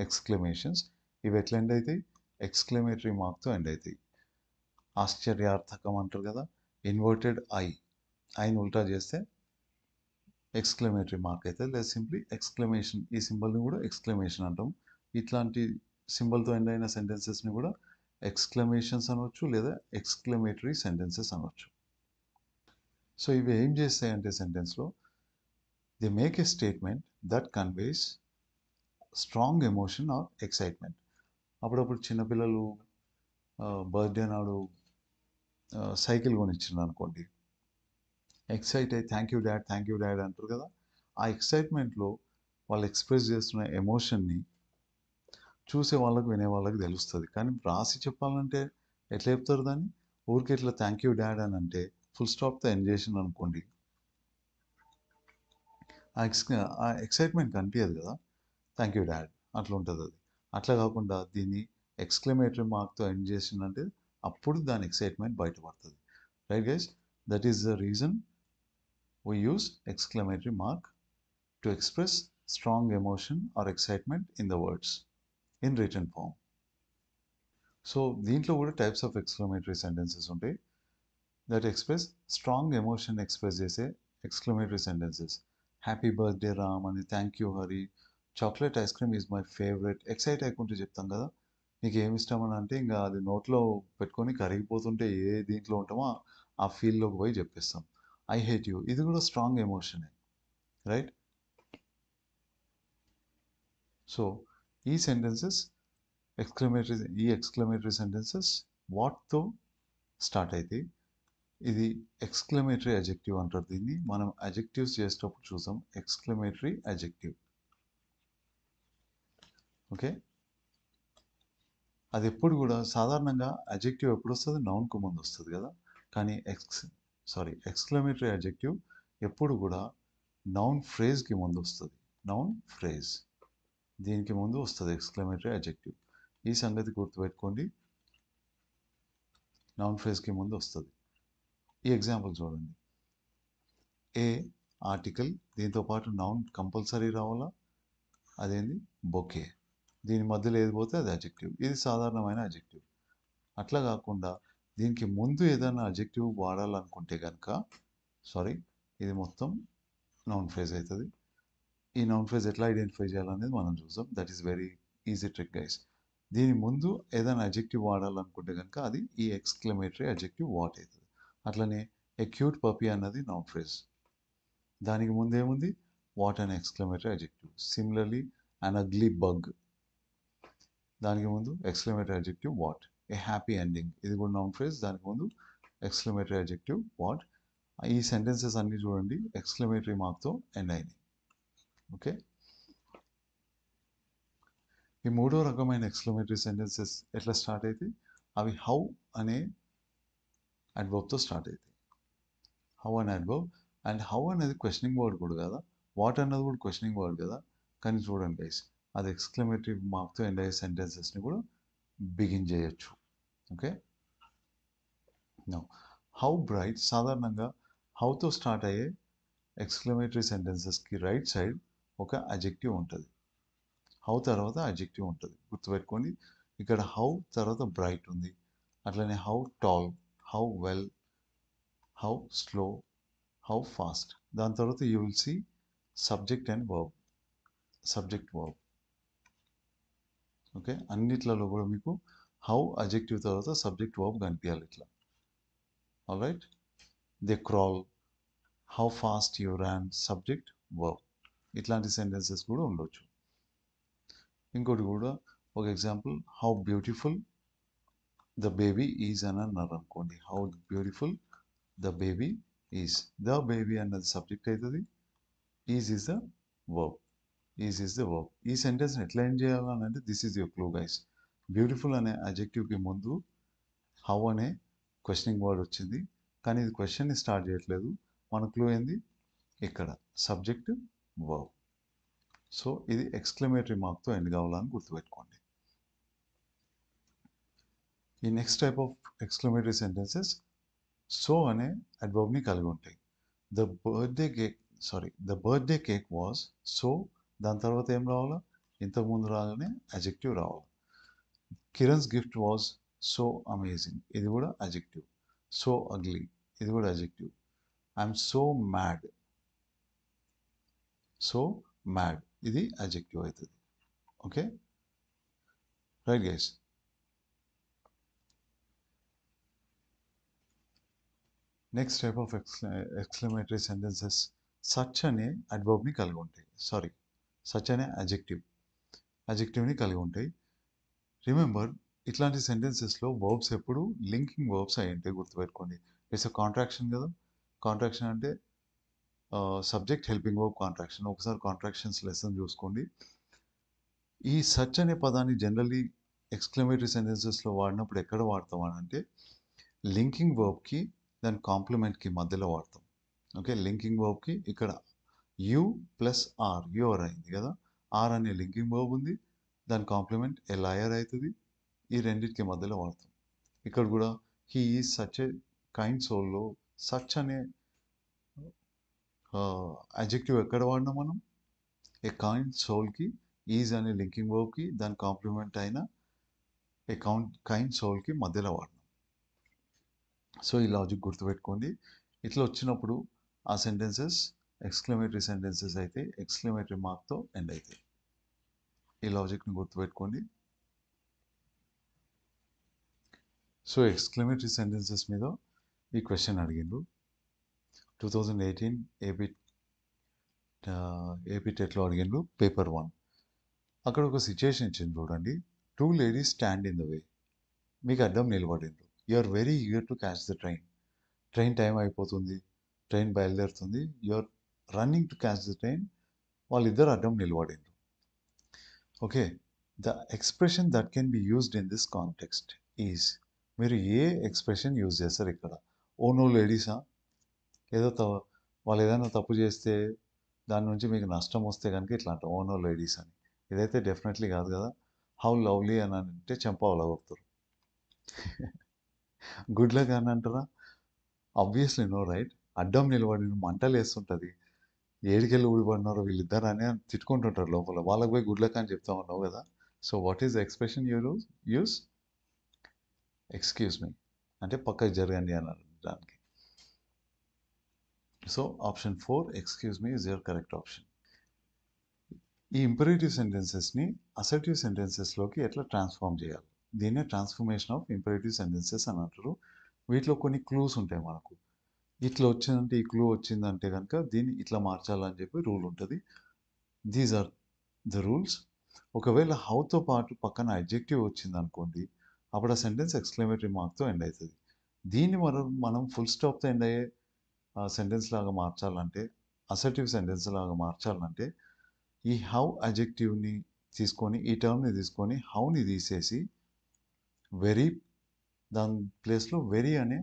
[SPEAKER 1] ఎక్స్క్లమేషన్స్. ఇవి ఎట్లా ఎండ్ అవుతాయి? ఎక్స్క్లమేటరీ మార్క్తో ఎండ్ అవుతాయి. ఆశ్చర్యార్థకం అంటారు కదా, ఇన్వర్టెడ్ ఐని ఉల్టా చేస్తే ఎక్స్క్లమేటరీ మార్క్ అవుతుంది, లేదా సింప్లీ ఎక్స్క్లమేషన్. ఈ సింబల్ని కూడా ఎక్స్క్లమేషన్ అంటాం. ఇట్లాంటి సింబల్తో ఎండ్ అయిన సెంటెన్సెస్ని కూడా ఎక్స్క్లమేషన్స్ అనవచ్చు, లేదా ఎక్స్క్లమేటరీ సెంటెన్సెస్ అనవచ్చు. సో ఇవి ఏం చేస్తాయంటే సెంటెన్స్లో they make a statement that conveys strong emotion or excitement. అప్పుడప్పుడు చిన్నపిల్లలు బర్త్డే నాడు సైకిల్ కొనిచ్చిండ్రు అనుకోండి, ఎక్సైట్ అయ్యి థ్యాంక్ యూ డాడ్ అంటారు కదా. ఆ ఎక్సైట్మెంట్లో వాళ్ళు ఎక్స్ప్రెస్ చేస్తున్న ఎమోషన్ని చూసే వాళ్ళకు, వినే వాళ్ళకి తెలుస్తుంది. కానీ రాసి చెప్పాలంటే ఎట్లా చెప్తారు దాన్ని? ఊరికి ఎట్లా థ్యాంక్ యూ డాడ్ అని అంటే ఫుల్ స్టాప్తో ఎండ్ చేసింది అనుకోండి, ఆ ఎక్సైట్మెంట్ కనిపించదు కదా. థ్యాంక్ యూ డాడ్ అట్లా ఉంటుంది అది. అట్లా కాకుండా దీన్ని ఎక్స్క్లమేటరీ మార్క్తో ఎండ్ చేసిందంటే అప్పుడు దాని ఎక్సైట్మెంట్ బయటపడుతుంది. Right guys, that is the reason we use exclamatory mark to express strong emotion or excitement in the words in written form. So దీంట్లో కూడా టైప్స్ ఆఫ్ ఎక్స్క్లమేటరీ సెంటెన్సెస్ ఉంటాయి that express strong emotion express చేసే exclamatory sentences. Happy birthday Ram అని, thank you Hari, chocolate ice cream is my favourite. Excite అయికుంటూ చెప్తాం కదా, నీకు ఏమి ఇష్టం అని అంటే ఇంకా అది నోట్లో పెట్టుకొని కరిగిపోతుంటే ఏ దీంట్లో ఉంటామో ఆ ఫీల్లోకి పోయి చెప్పేస్తాం. ఐ హేట్ యూ ఇది కూడా స్ట్రాంగ్ ఎమోషనే, రైట్? సో ఈ సెంటెన్సెస్ ఎక్స్క్లమేటరీ సెంటెన్సెస్ వాట్తో స్టార్ట్ అయితే ఇది ఎక్స్క్లమేటరీ అడ్జెక్టివ్ అంటారు. దీన్ని మనం అడ్జెక్టివ్స్ చేసేటప్పుడు చూసాం, ఎక్స్క్లమేటరీ అడ్జెక్టివ్. ఓకే, అది ఎప్పుడు కూడా సాధారణంగా అడ్జెక్టివ్ ఎప్పుడు వస్తుంది, నౌన్కు ముందు వస్తుంది కదా. కానీ ఎక్స్క్లమేటరీ అడ్జెక్టివ్ ఎప్పుడు కూడా నౌన్ ఫ్రేజ్కి ముందు వస్తుంది. నౌన్ ఫ్రేజ్ దీనికి ముందు వస్తుంది ఎక్స్క్లమేటరీ అడ్జెక్టివ్. ఈ సంగతి గుర్తుపెట్టుకోండి, నౌన్ ఫ్రేజ్కి ముందు వస్తుంది. ఈ ఎగ్జాంపుల్ చూడండి, ఏ ఆర్టికల్ దీంతో పాటు నౌన్ కంపల్సరీ రావాలా, అదేంది బొకే. దీని మధ్యలో ఏది పోతే అది అడ్జెక్టివ్. ఇది సాధారణమైన అడ్జెక్టివ్. అట్లా కాకుండా దీనికి ముందు ఏదైనా అడ్జెక్టివ్ వాడాలనుకుంటే కనుక ఇది మొత్తం నౌన్ ఫ్రేజ్ అవుతుంది. ఈ నౌన్ ఫ్రేజ్ ఎట్లా ఐడెంటిఫై చేయాలనేది మనం చూసాం. That is very easy trick guys. దీని ముందు ఏదైనా అడ్జెక్టివ్ వాడాలనుకుంటే కనుక అది ఈ ఎక్స్క్లమేటరీ అడ్జెక్టివ్ వాట్ అవుతుంది. అట్లనే ఏ క్యూట్ పపీ అన్నది నౌన్ ఫ్రేజ్, దానికి ముందు ఏముంది వాట్ అనే exclamatory adjective. Similarly an ugly bug, దానికి ముందు exclamatory adjective what. A happy ending ఇది కూడా నౌన్ ఫ్రేజ్, దానికి ముందు ఎక్స్క్లమేటరీ అడ్జెక్టివ్ వాట్. ఈ సెంటెన్సెస్ అన్ని చూడండి ఎక్స్క్లమేటరీ మార్క్తో ఎండ్ అయినాయి. ఓకే, ఈ మూడో రకమైన ఎక్స్క్లమేటరీ సెంటెన్సెస్ ఎట్లా స్టార్ట్ అవుతాయి, అవి హౌ అనే అడ్వర్బ్తో స్టార్ట్ అవుతాయి. హౌ అనే అడ్వర్బ్, అండ్ హౌ అనేది క్వశ్చనింగ్ వర్డ్ కూడా కదా, వాట్ అన్నది కూడా క్వశ్చనింగ్ వర్డ్ కదా. కానీ చూడండి గైస్, అది ఎక్స్క్లమేటరీ మార్క్తో ఎండ్ అయ్యే సెంటెన్సెస్ని కూడా బిగిన్ చేయొచ్చు. ఓకే, నౌ హౌ బ్రైట్, సాధారణంగా హౌతో స్టార్ట్ అయ్యే ఎక్స్క్లమేటరీ సెంటెన్సెస్కి రైట్ సైడ్ ఒక అడ్జెక్టివ్ ఉంటుంది. హౌ తర్వాత అడ్జెక్టివ్ ఉంటుంది, గుర్తుపెట్టుకోండి. ఇక్కడ హౌ తర్వాత బ్రైట్ ఉంది, అట్లనే how tall, how well, how slow, how fast. దాని తర్వాత you will see subject and verb, subject verb. Okay, అన్నిట్లలో కూడా మీకు హౌ అడ్జెక్టివ్ తర్వాత సబ్జెక్ట్ వర్బ్ కనిపించాలి ఇట్లా. Alright, they crawl, how fast you ran, subject verb. ఇట్లాంటి సెంటెన్సెస్ కూడా ఉండొచ్చు. ఇంకోటి కూడా ఒక example, how beautiful the baby is అని అన్నారు అనుకోండి. How beautiful the baby is, the baby అన్నది సబ్జెక్ట్ అవుతుంది, is is the verb, is is the verb. ఈ సెంటెన్స్ని ఎట్లా ఎండ్ చేయాలని అంటే this is your clue guys. Beautiful అనే అడ్జెక్టివ్కి ముందు హౌ అనే క్వశ్చనింగ్ వర్డ్ వచ్చింది, కానీ ఇది క్వశ్చన్ని స్టార్ట్ చేయట్లేదు. మన క్లూ ఏంది ఇక్కడ, సబ్జెక్ట్ వర్బ్. సో ఇది ఎక్స్క్లమేటరీ మార్క్తో ఎండ్ కావాలని గుర్తుపెట్టుకోండి. ఈ next type of exclamatory sentences so అనే అడ్వర్బ్ని కలిగి ఉంటాయి. The birthday cake was so, దాని తర్వాత ఏం రావాలా, ఇంతకుముందు రాగానే అడ్జెక్టివ్ రావాలి. Kiran's gift was so amazing, ఇది కూడా అడ్జెక్టివ్. సో అగ్లీ, ఇది కూడా adjective. I'm so mad, so mad, ఇది అడ్జెక్టివ్ అవుతుంది. Okay, right guys. Next type of exclamatory sentences such అనే అడ్వర్బ్ని కలిగి ఉంటాయి. సచ్ అనే అడ్జెక్టివ్ని కలిగి ఉంటాయి. రిమెంబర్, ఇట్లాంటి సెంటెన్సెస్లో వర్బ్స్ ఎప్పుడు లింకింగ్ వర్బ్స్ అయి ఉంటాయి, గుర్తుపెట్టుకోండి. ఇట్స్ అ కాంట్రాక్షన్ కదా. కాంట్రాక్షన్ అంటే సబ్జెక్ట్ హెల్పింగ్ వర్బ్ కాంట్రాక్షన్. ఒకసారి కాంట్రాక్షన్స్ లెసన్ చూసుకోండి. ఈ సచ్ అనే పదాన్ని జనరల్లీ ఎక్స్క్లమేటరీ సెంటెన్సెస్లో వాడినప్పుడు ఎక్కడ వాడతాం అని అంటే లింకింగ్ వర్బ్కి దాని కాంప్లిమెంట్కి మధ్యలో వాడతాం. ఓకే, లింకింగ్ వర్బ్కి ఇక్కడ యు ప్లస్ ఆర్, యువర్ అయింది కదా, ఆర్ అనే లింకింగ్ వర్బ్ ఉంది, దాని కాంప్లిమెంట్ ఏ లయర్ అవుతుంది. ఈ రెండింటికి మధ్యలో వాడతాం. ఇక్కడ కూడా he is such a kind సోల్లో సచ్ అనే అడ్జెక్టివ్ ఎక్కడ వాడినాం మనం, ఏ కైండ్ సోల్కి ఈజ్ అనే లింకింగ్ వర్బ్కి దాని కాంప్లిమెంట్ అయిన ఏ కైండ్ సోల్కి మధ్యలో వాడినాం. సో ఈ లాజిక్ గుర్తుపెట్టుకోండి. ఇట్లా వచ్చినప్పుడు ఆ సెంటెన్సెస్ ఎక్స్క్లమేటరీ సెంటెన్సెస్ అయితే ఎక్స్క్లమేటరీ మార్క్తో ఎండ్ అవుతాయి. ఈ లాజిక్ని గుర్తుపెట్టుకోండి. సో ఎక్స్క్లమేటరీ సెంటెన్సెస్ మీద ఈ క్వశ్చన్ అడిగిండు 2018 ఏపీ టెట్లో అడిగిండు పేపర్ 1. అక్కడ ఒక సిచ్యుయేషన్ ఇచ్చింది చూడండి. 2 ladies stand in the way. మీకు అడ్డం నిలబడిండు. You are very eager to catch the train. Train time అయిపోతుంది, ట్రైన్ బయలుదేరుతుంది, you are running to catch the train. వాళ్ళిద్దరు అడ్డం నిలబడిండు. Okay, the expression that can be used in this context is, మీరు ఏ ఎక్స్ప్రెషన్ యూజ్ చేస్తారు ఇక్కడ? Oh no లేడీసా? ఏదో వాళ్ళు ఏదైనా తప్పు చేస్తే దాని నుంచి మీకు నష్టం వస్తే కనుక ఇట్లా అంటాం ఓ నో లేడీస్ అని. ఇదైతే డెఫినెట్లీ కాదు కదా. హౌ లవ్లీ అని అంటే చెంప కొడతారు. గుడ్ లక్ అని అంటారా? Obviously no, right? అడ్డం నిలబడి మంటలు వేస్తుంటుంది, ఏడికెళ్ళి ఊడిపడినారో వీళ్ళిద్దరు అని తిట్టుకుంటుంటారు లోపల. వాళ్ళకి పోయి గుడ్ లక్ అని చెప్తా ఉన్నావు కదా. So what is the expression use? Excuse me అంటే పక్కకి జరగండి అని అనడానికి. So option 4 excuse me is your correct option. ఈ ఇంపరేటివ్ సెంటెన్సెస్ని అసర్టివ్ సెంటెన్సెస్లోకి ఎట్లా ట్రాన్స్ఫార్మ్ చేయాలి? దీన్నే ట్రాన్స్ఫర్మేషన్ ఆఫ్ ఇంపరేటివ్ సెంటెన్సెస్ అని అంటారు. వీటిలో కొన్ని క్లూస్ ఉంటాయి మనకు. ఇట్లా వచ్చిందంటే, ఈ క్లూ వచ్చిందంటే కనుక దీన్ని ఇట్లా మార్చాలని చెప్పి రూల్ ఉంటుంది. These are the rules. ఒకవేళ హౌతో పాటు పక్కన అడ్జెక్టివ్ వచ్చింది అనుకోండి, అప్పుడు ఆ సెంటెన్స్ ఎక్స్క్లమేటరీ మార్క్తో ఎండ్ అవుతుంది. దీన్ని మనం ఫుల్ స్టాప్తో ఎండ్ అయ్యే సెంటెన్స్ లాగా మార్చాలంటే, అసర్టివ్ సెంటెన్స్ లాగా మార్చాలంటే, ఈ హౌ అడ్జెక్టివ్ని తీసుకొని, ఈ టర్మ్ని తీసుకొని హౌని తీసేసి వెరీ, దాని ప్లేస్లో వెరీ అనే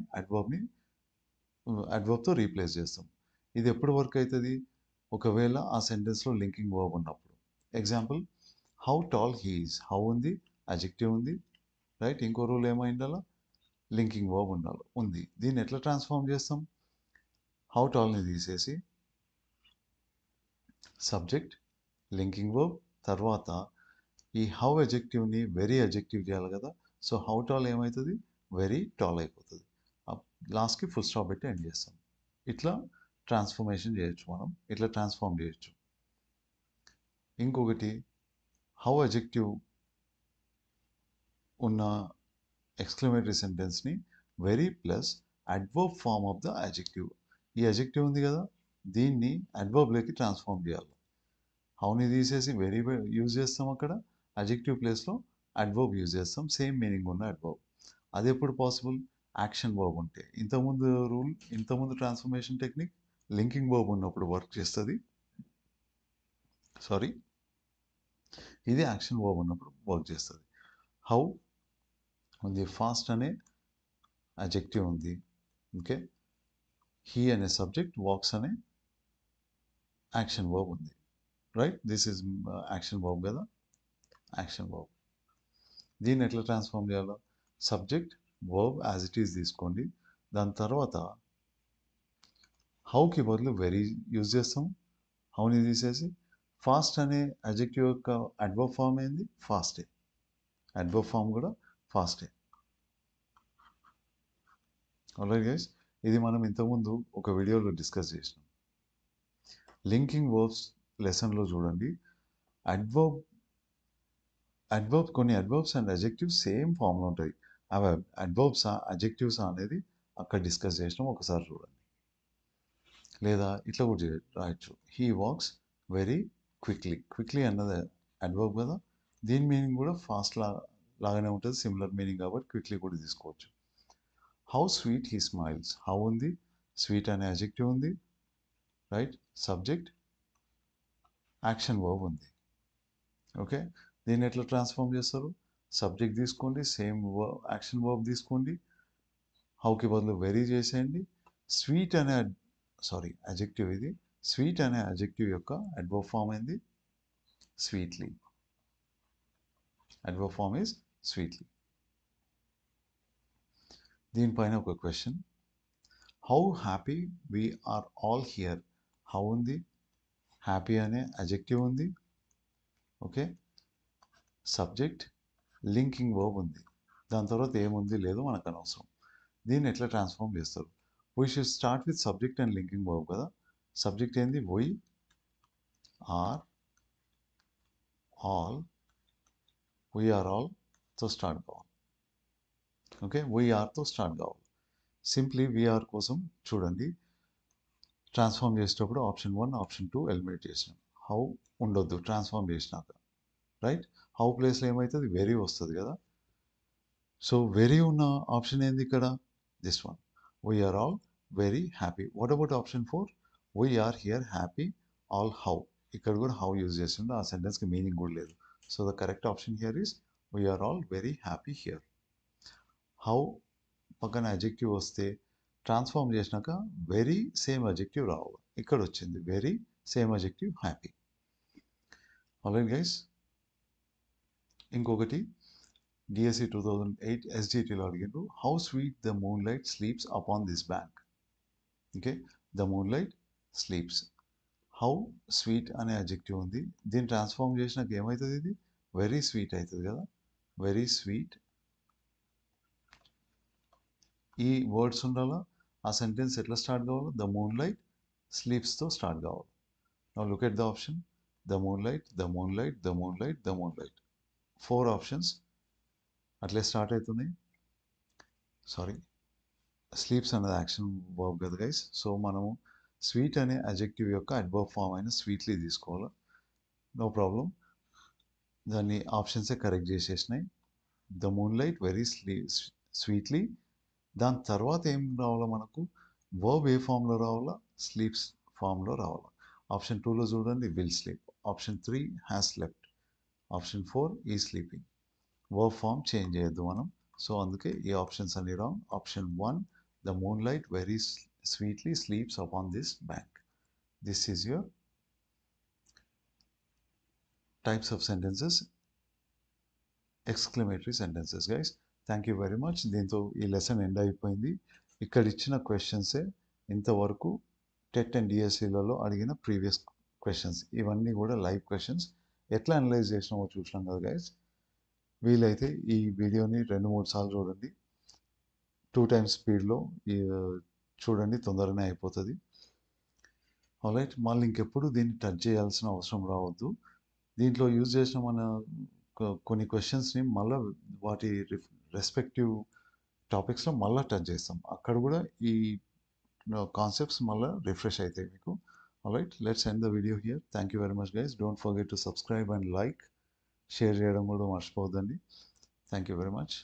[SPEAKER 1] అడ్వర్బ్తో రీప్లేస్ చేస్తాం. ఇది ఎప్పుడు వర్క్ అవుతుంది? ఒకవేళ ఆ సెంటెన్స్లో లింకింగ్ వర్బ్ ఉన్నప్పుడు. Example, how tall he is. How ఉంది, అడ్జెక్టివ్ ఉంది, రైట్? ఇంకో రూల్ ఏమైండాలా? లింకింగ్ వర్బ్ ఉంది. దీన్ని ఎట్లా ట్రాన్స్ఫార్మ్ చేస్తాం? హౌ టాల్ని తీసేసి సబ్జెక్ట్, లింకింగ్ వర్బ్, తర్వాత ఈ హౌ అడ్జెక్టివ్ని వెరీ అడ్జెక్టివ్ చేయాలి కదా. సో హౌ టాల్ ఏమవుతుంది? వెరీ టాల్ అయిపోతుంది. లాస్ట్కి ఫుల్ స్టాప్ పెట్టి ఎండ్ చేస్తాం. ఇట్లా ట్రాన్స్ఫర్మేషన్ చేయొచ్చు మనం, ఇట్లా ట్రాన్స్ఫార్మ్ చేయొచ్చు. ఇంకొకటి, హౌ అడ్జెక్టివ్ ఉన్న ఎక్స్క్లమేటరీ సెంటెన్స్ని very plus adverb form of the adjective. ఈ అడ్జెక్టివ్ ఉంది కదా, దీన్ని అడ్వర్బ్లోకి ట్రాన్స్ఫార్మ్ చేయాలి. హౌని తీసేసి వెరీ యూజ్ చేస్తాం, అక్కడ అడ్జెక్టివ్ ప్లేస్లో అడ్వర్బ్ యూజ్ చేస్తాం, సేమ్ మీనింగ్ ఉన్న అడ్వర్బ్. అది ఎప్పుడు పాసిబుల్? యాక్షన్ వర్బ్ ఉంటే. ఇంతకుముందు ట్రాన్స్ఫర్మేషన్ టెక్నిక్ లింకింగ్ వర్బ్ ఉన్నప్పుడు వర్క్ చేస్తుంది. సారీ, ఇది యాక్షన్ వర్బ్ ఉన్నప్పుడు వర్క్ చేస్తుంది. హౌ ఉంది, ఫాస్ట్ అనే అడ్జెక్టివ్ ఉంది, ఓకే. హీ అనే సబ్జెక్ట్, వాక్స్ అనే యాక్షన్ వర్బ్ ఉంది, right? This is action verb కదా, యాక్షన్ వర్బ్. దీన్ని ఎట్లా ట్రాన్స్ఫార్మ్ చేయాలో? Subject, verb as it is తీసుకోండి. దాని తర్వాత హౌకి బదులు వెరీ యూజ్ చేస్తాం, హౌని తీసేసి. ఫాస్ట్ అనే అడ్జెక్టివ్ యొక్క అడ్వర్బ్ ఫామ్ ఏంది? ఫాస్టే. అడ్వర్బ్ ఫామ్ కూడా ఫాస్టే. ఆల్రైట్ గైస్, ఇది మనం ఇంతకుముందు ఒక వీడియోలో డిస్కస్ చేసినాం. లింకింగ్ వర్బ్స్ లెసన్లో చూడండి, కొన్ని అడ్వర్బ్స్ అండ్ అడ్జెక్టివ్స్ సేమ్ ఫామ్లో ఉంటాయి. అవి అడ్వర్బ్సా అడ్జెక్టివ్సా అనేది అక్కడ డిస్కస్ చేసినాం, ఒకసారి చూడండి. లేదా ఇట్లా కూడా రాయొచ్చు, he walks very quickly. Quickly అన్నది అడ్వర్బ్ కదా, దీని మీనింగ్ కూడా ఫాస్ట్ లాగానే ఉంటుంది, సిమిలర్ మీనింగ్ కాబట్టి క్విక్లీ కూడా తీసుకోవచ్చు. How sweet he smiles. How ఉంది, స్వీట్ అనే అడ్జెక్టివ్ ఉంది, రైట్? సబ్జెక్ట్, యాక్షన్ వర్బ్ ఉంది, ఓకే. దీన్ని ఎట్లా ట్రాన్స్ఫార్మ్ చేస్తారు? సబ్జెక్ట్ తీసుకోండి, సేమ్ యాక్షన్ వర్బ్ తీసుకోండి, హౌకి బదులు వెరీ చేసేయండి. స్వీట్ అనే అడ్జెక్టివ్ ఇది, స్వీట్ అనే అడ్జెక్టివ్ యొక్క అడ్వర్బ్ ఫామ్ ఏంది? Sweetly. Adverb form is sweetly. దీనిపైన ఒక question, how happy we are all here. How ఉంది, హ్యాపీ అనే అడ్జెక్టివ్ ఉంది, ఓకే. సబ్జెక్ట్, లింకింగ్ వర్బ్ ఉంది, దాని తర్వాత ఏముంది లేదు మనకు అనవసరం. దీన్ని ఎట్లా ట్రాన్స్ఫార్మ్ చేస్తారు? We should start with subject and linking verb కదా. సబ్జెక్ట్ ఏంది? We are all. వీఆర్ ఆల్తో స్టార్ట్ కావాలి, ఓకే. వీఆర్తో స్టార్ట్ కావాలి. సింప్లీ వీఆర్ కోసం చూడండి, ట్రాన్స్ఫార్మ్ చేసేటప్పుడు ఆప్షన్ 1 ఆప్షన్ 2 ఎలిమినేట్ చేసినాం. హౌ ఉండొద్దు ట్రాన్స్ఫార్మ్ చేసినాక, రైట్? హౌ ప్లేస్లో ఏమవుతుంది, వెరీ వస్తుంది కదా. సో వెరీ ఉన్న ఆప్షన్ ఏంది ఇక్కడ, this one, we are all very happy. What about option 4, we are here happy all how. ఇక్కడ కూడా హౌ యూజ్ చేస్తుండే, ఆ సెంటెన్స్కి మీనింగ్ కూడా లేదు. So the correct option here is we are all very happy here. How పక్కన అడ్జెక్టివ్ వస్తే ట్రాన్స్ఫార్మ్ చేసినాక very same adjective రావాలి. ఇక్కడ వచ్చింది very same adjective happy. Alright guys, ఇంకొకటి డిఎస్సి 2008 ఎస్జిటిలో అడిగిండ్రు, how sweet the moonlight sleeps upon this bank. Okay, the moonlight sleeps, how sweet అనే అడ్జెక్టివ్ ఉంది, దీన్ని ట్రాన్స్ఫార్మ్ చేసినాక ఏమవుతుంది, ఇది వెరీ స్వీట్ అవుతుంది కదా. వెరీ స్వీట్, ఈ వర్డ్స్ ఉండాలా, ఆ సెంటెన్స్ ఎట్లా స్టార్ట్ కావాలి, ద మూన్ లైట్ స్లీప్స్తో స్టార్ట్ కావాలి. Now look at the option, the moonlight, the moonlight, the moonlight, the moonlight, 4 options అట్లే స్టార్ట్ అవుతుంది. సారీ, స్లీప్స్ అనేది యాక్షన్ వర్బ్ కదా గైస్. సో మనము sweet అనే adjective యొక్క adverb form అయిన స్వీట్లీ తీసుకోవాలి. నో ప్రాబ్లం, దాన్ని ఆప్షన్సే కరెక్ట్ చేసేసినాయి. The moonlight very sweetly, దాని తర్వాత ఏం రావాలా మనకు, వర్బ్ ఏ ఫామ్లో రావాలా, స్లీప్స్ ఫామ్లో రావాలా. ఆప్షన్ 2లో చూడండి, will sleep. Option 3 has slept. Option 4 ఈ స్లీపింగ్. వర్బ్ ఫామ్ చేంజ్ చేయొద్దు మనం. సో అందుకే ఈ ఆప్షన్స్ అన్ని wrong. Option 1, the moonlight very sweetly sleeps upon this bank. This is your types of sentences, exclamatory sentences guys. Thank you very much. దీంతో ఈ lesson end అయిపోయింది. ఇక్కడ ఇచ్చిన క్వశ్చన్సే ఇంతవరకు టెట్ అండ్ డిఎస్సిలలో అడిగిన ప్రీవియస్ క్వశ్చన్స్. ఇవన్నీ కూడా లైవ్ క్వశ్చన్స్. ఎట్లా అనలైజ్ చేసినామో చూసినాం కదా గైస్. వీలైతే ఈ వీడియోని 2-3 సార్లు చూడండి, 2 times స్పీడ్లో చూడండి, తొందరనే అయిపోతుంది. ఆల్రైట్, మళ్ళీ ఇంకెప్పుడు దీన్ని టచ్ చేయాల్సిన అవసరం రావద్దు. దీంట్లో యూజ్ చేసిన మన కొన్ని క్వశ్చన్స్ని మళ్ళీ వాటి రెస్పెక్టివ్ టాపిక్స్లో మళ్ళీ టచ్ చేస్తాం. అక్కడ కూడా ఈ కాన్సెప్ట్స్ మళ్ళీ రిఫ్రెష్ అవుతాయి మీకు. Alright, let's end the video here. Thank you very much guys. Don't forget to subscribe and like, share చేయడం కూడా మర్చిపోవద్దండి. Thank you very much.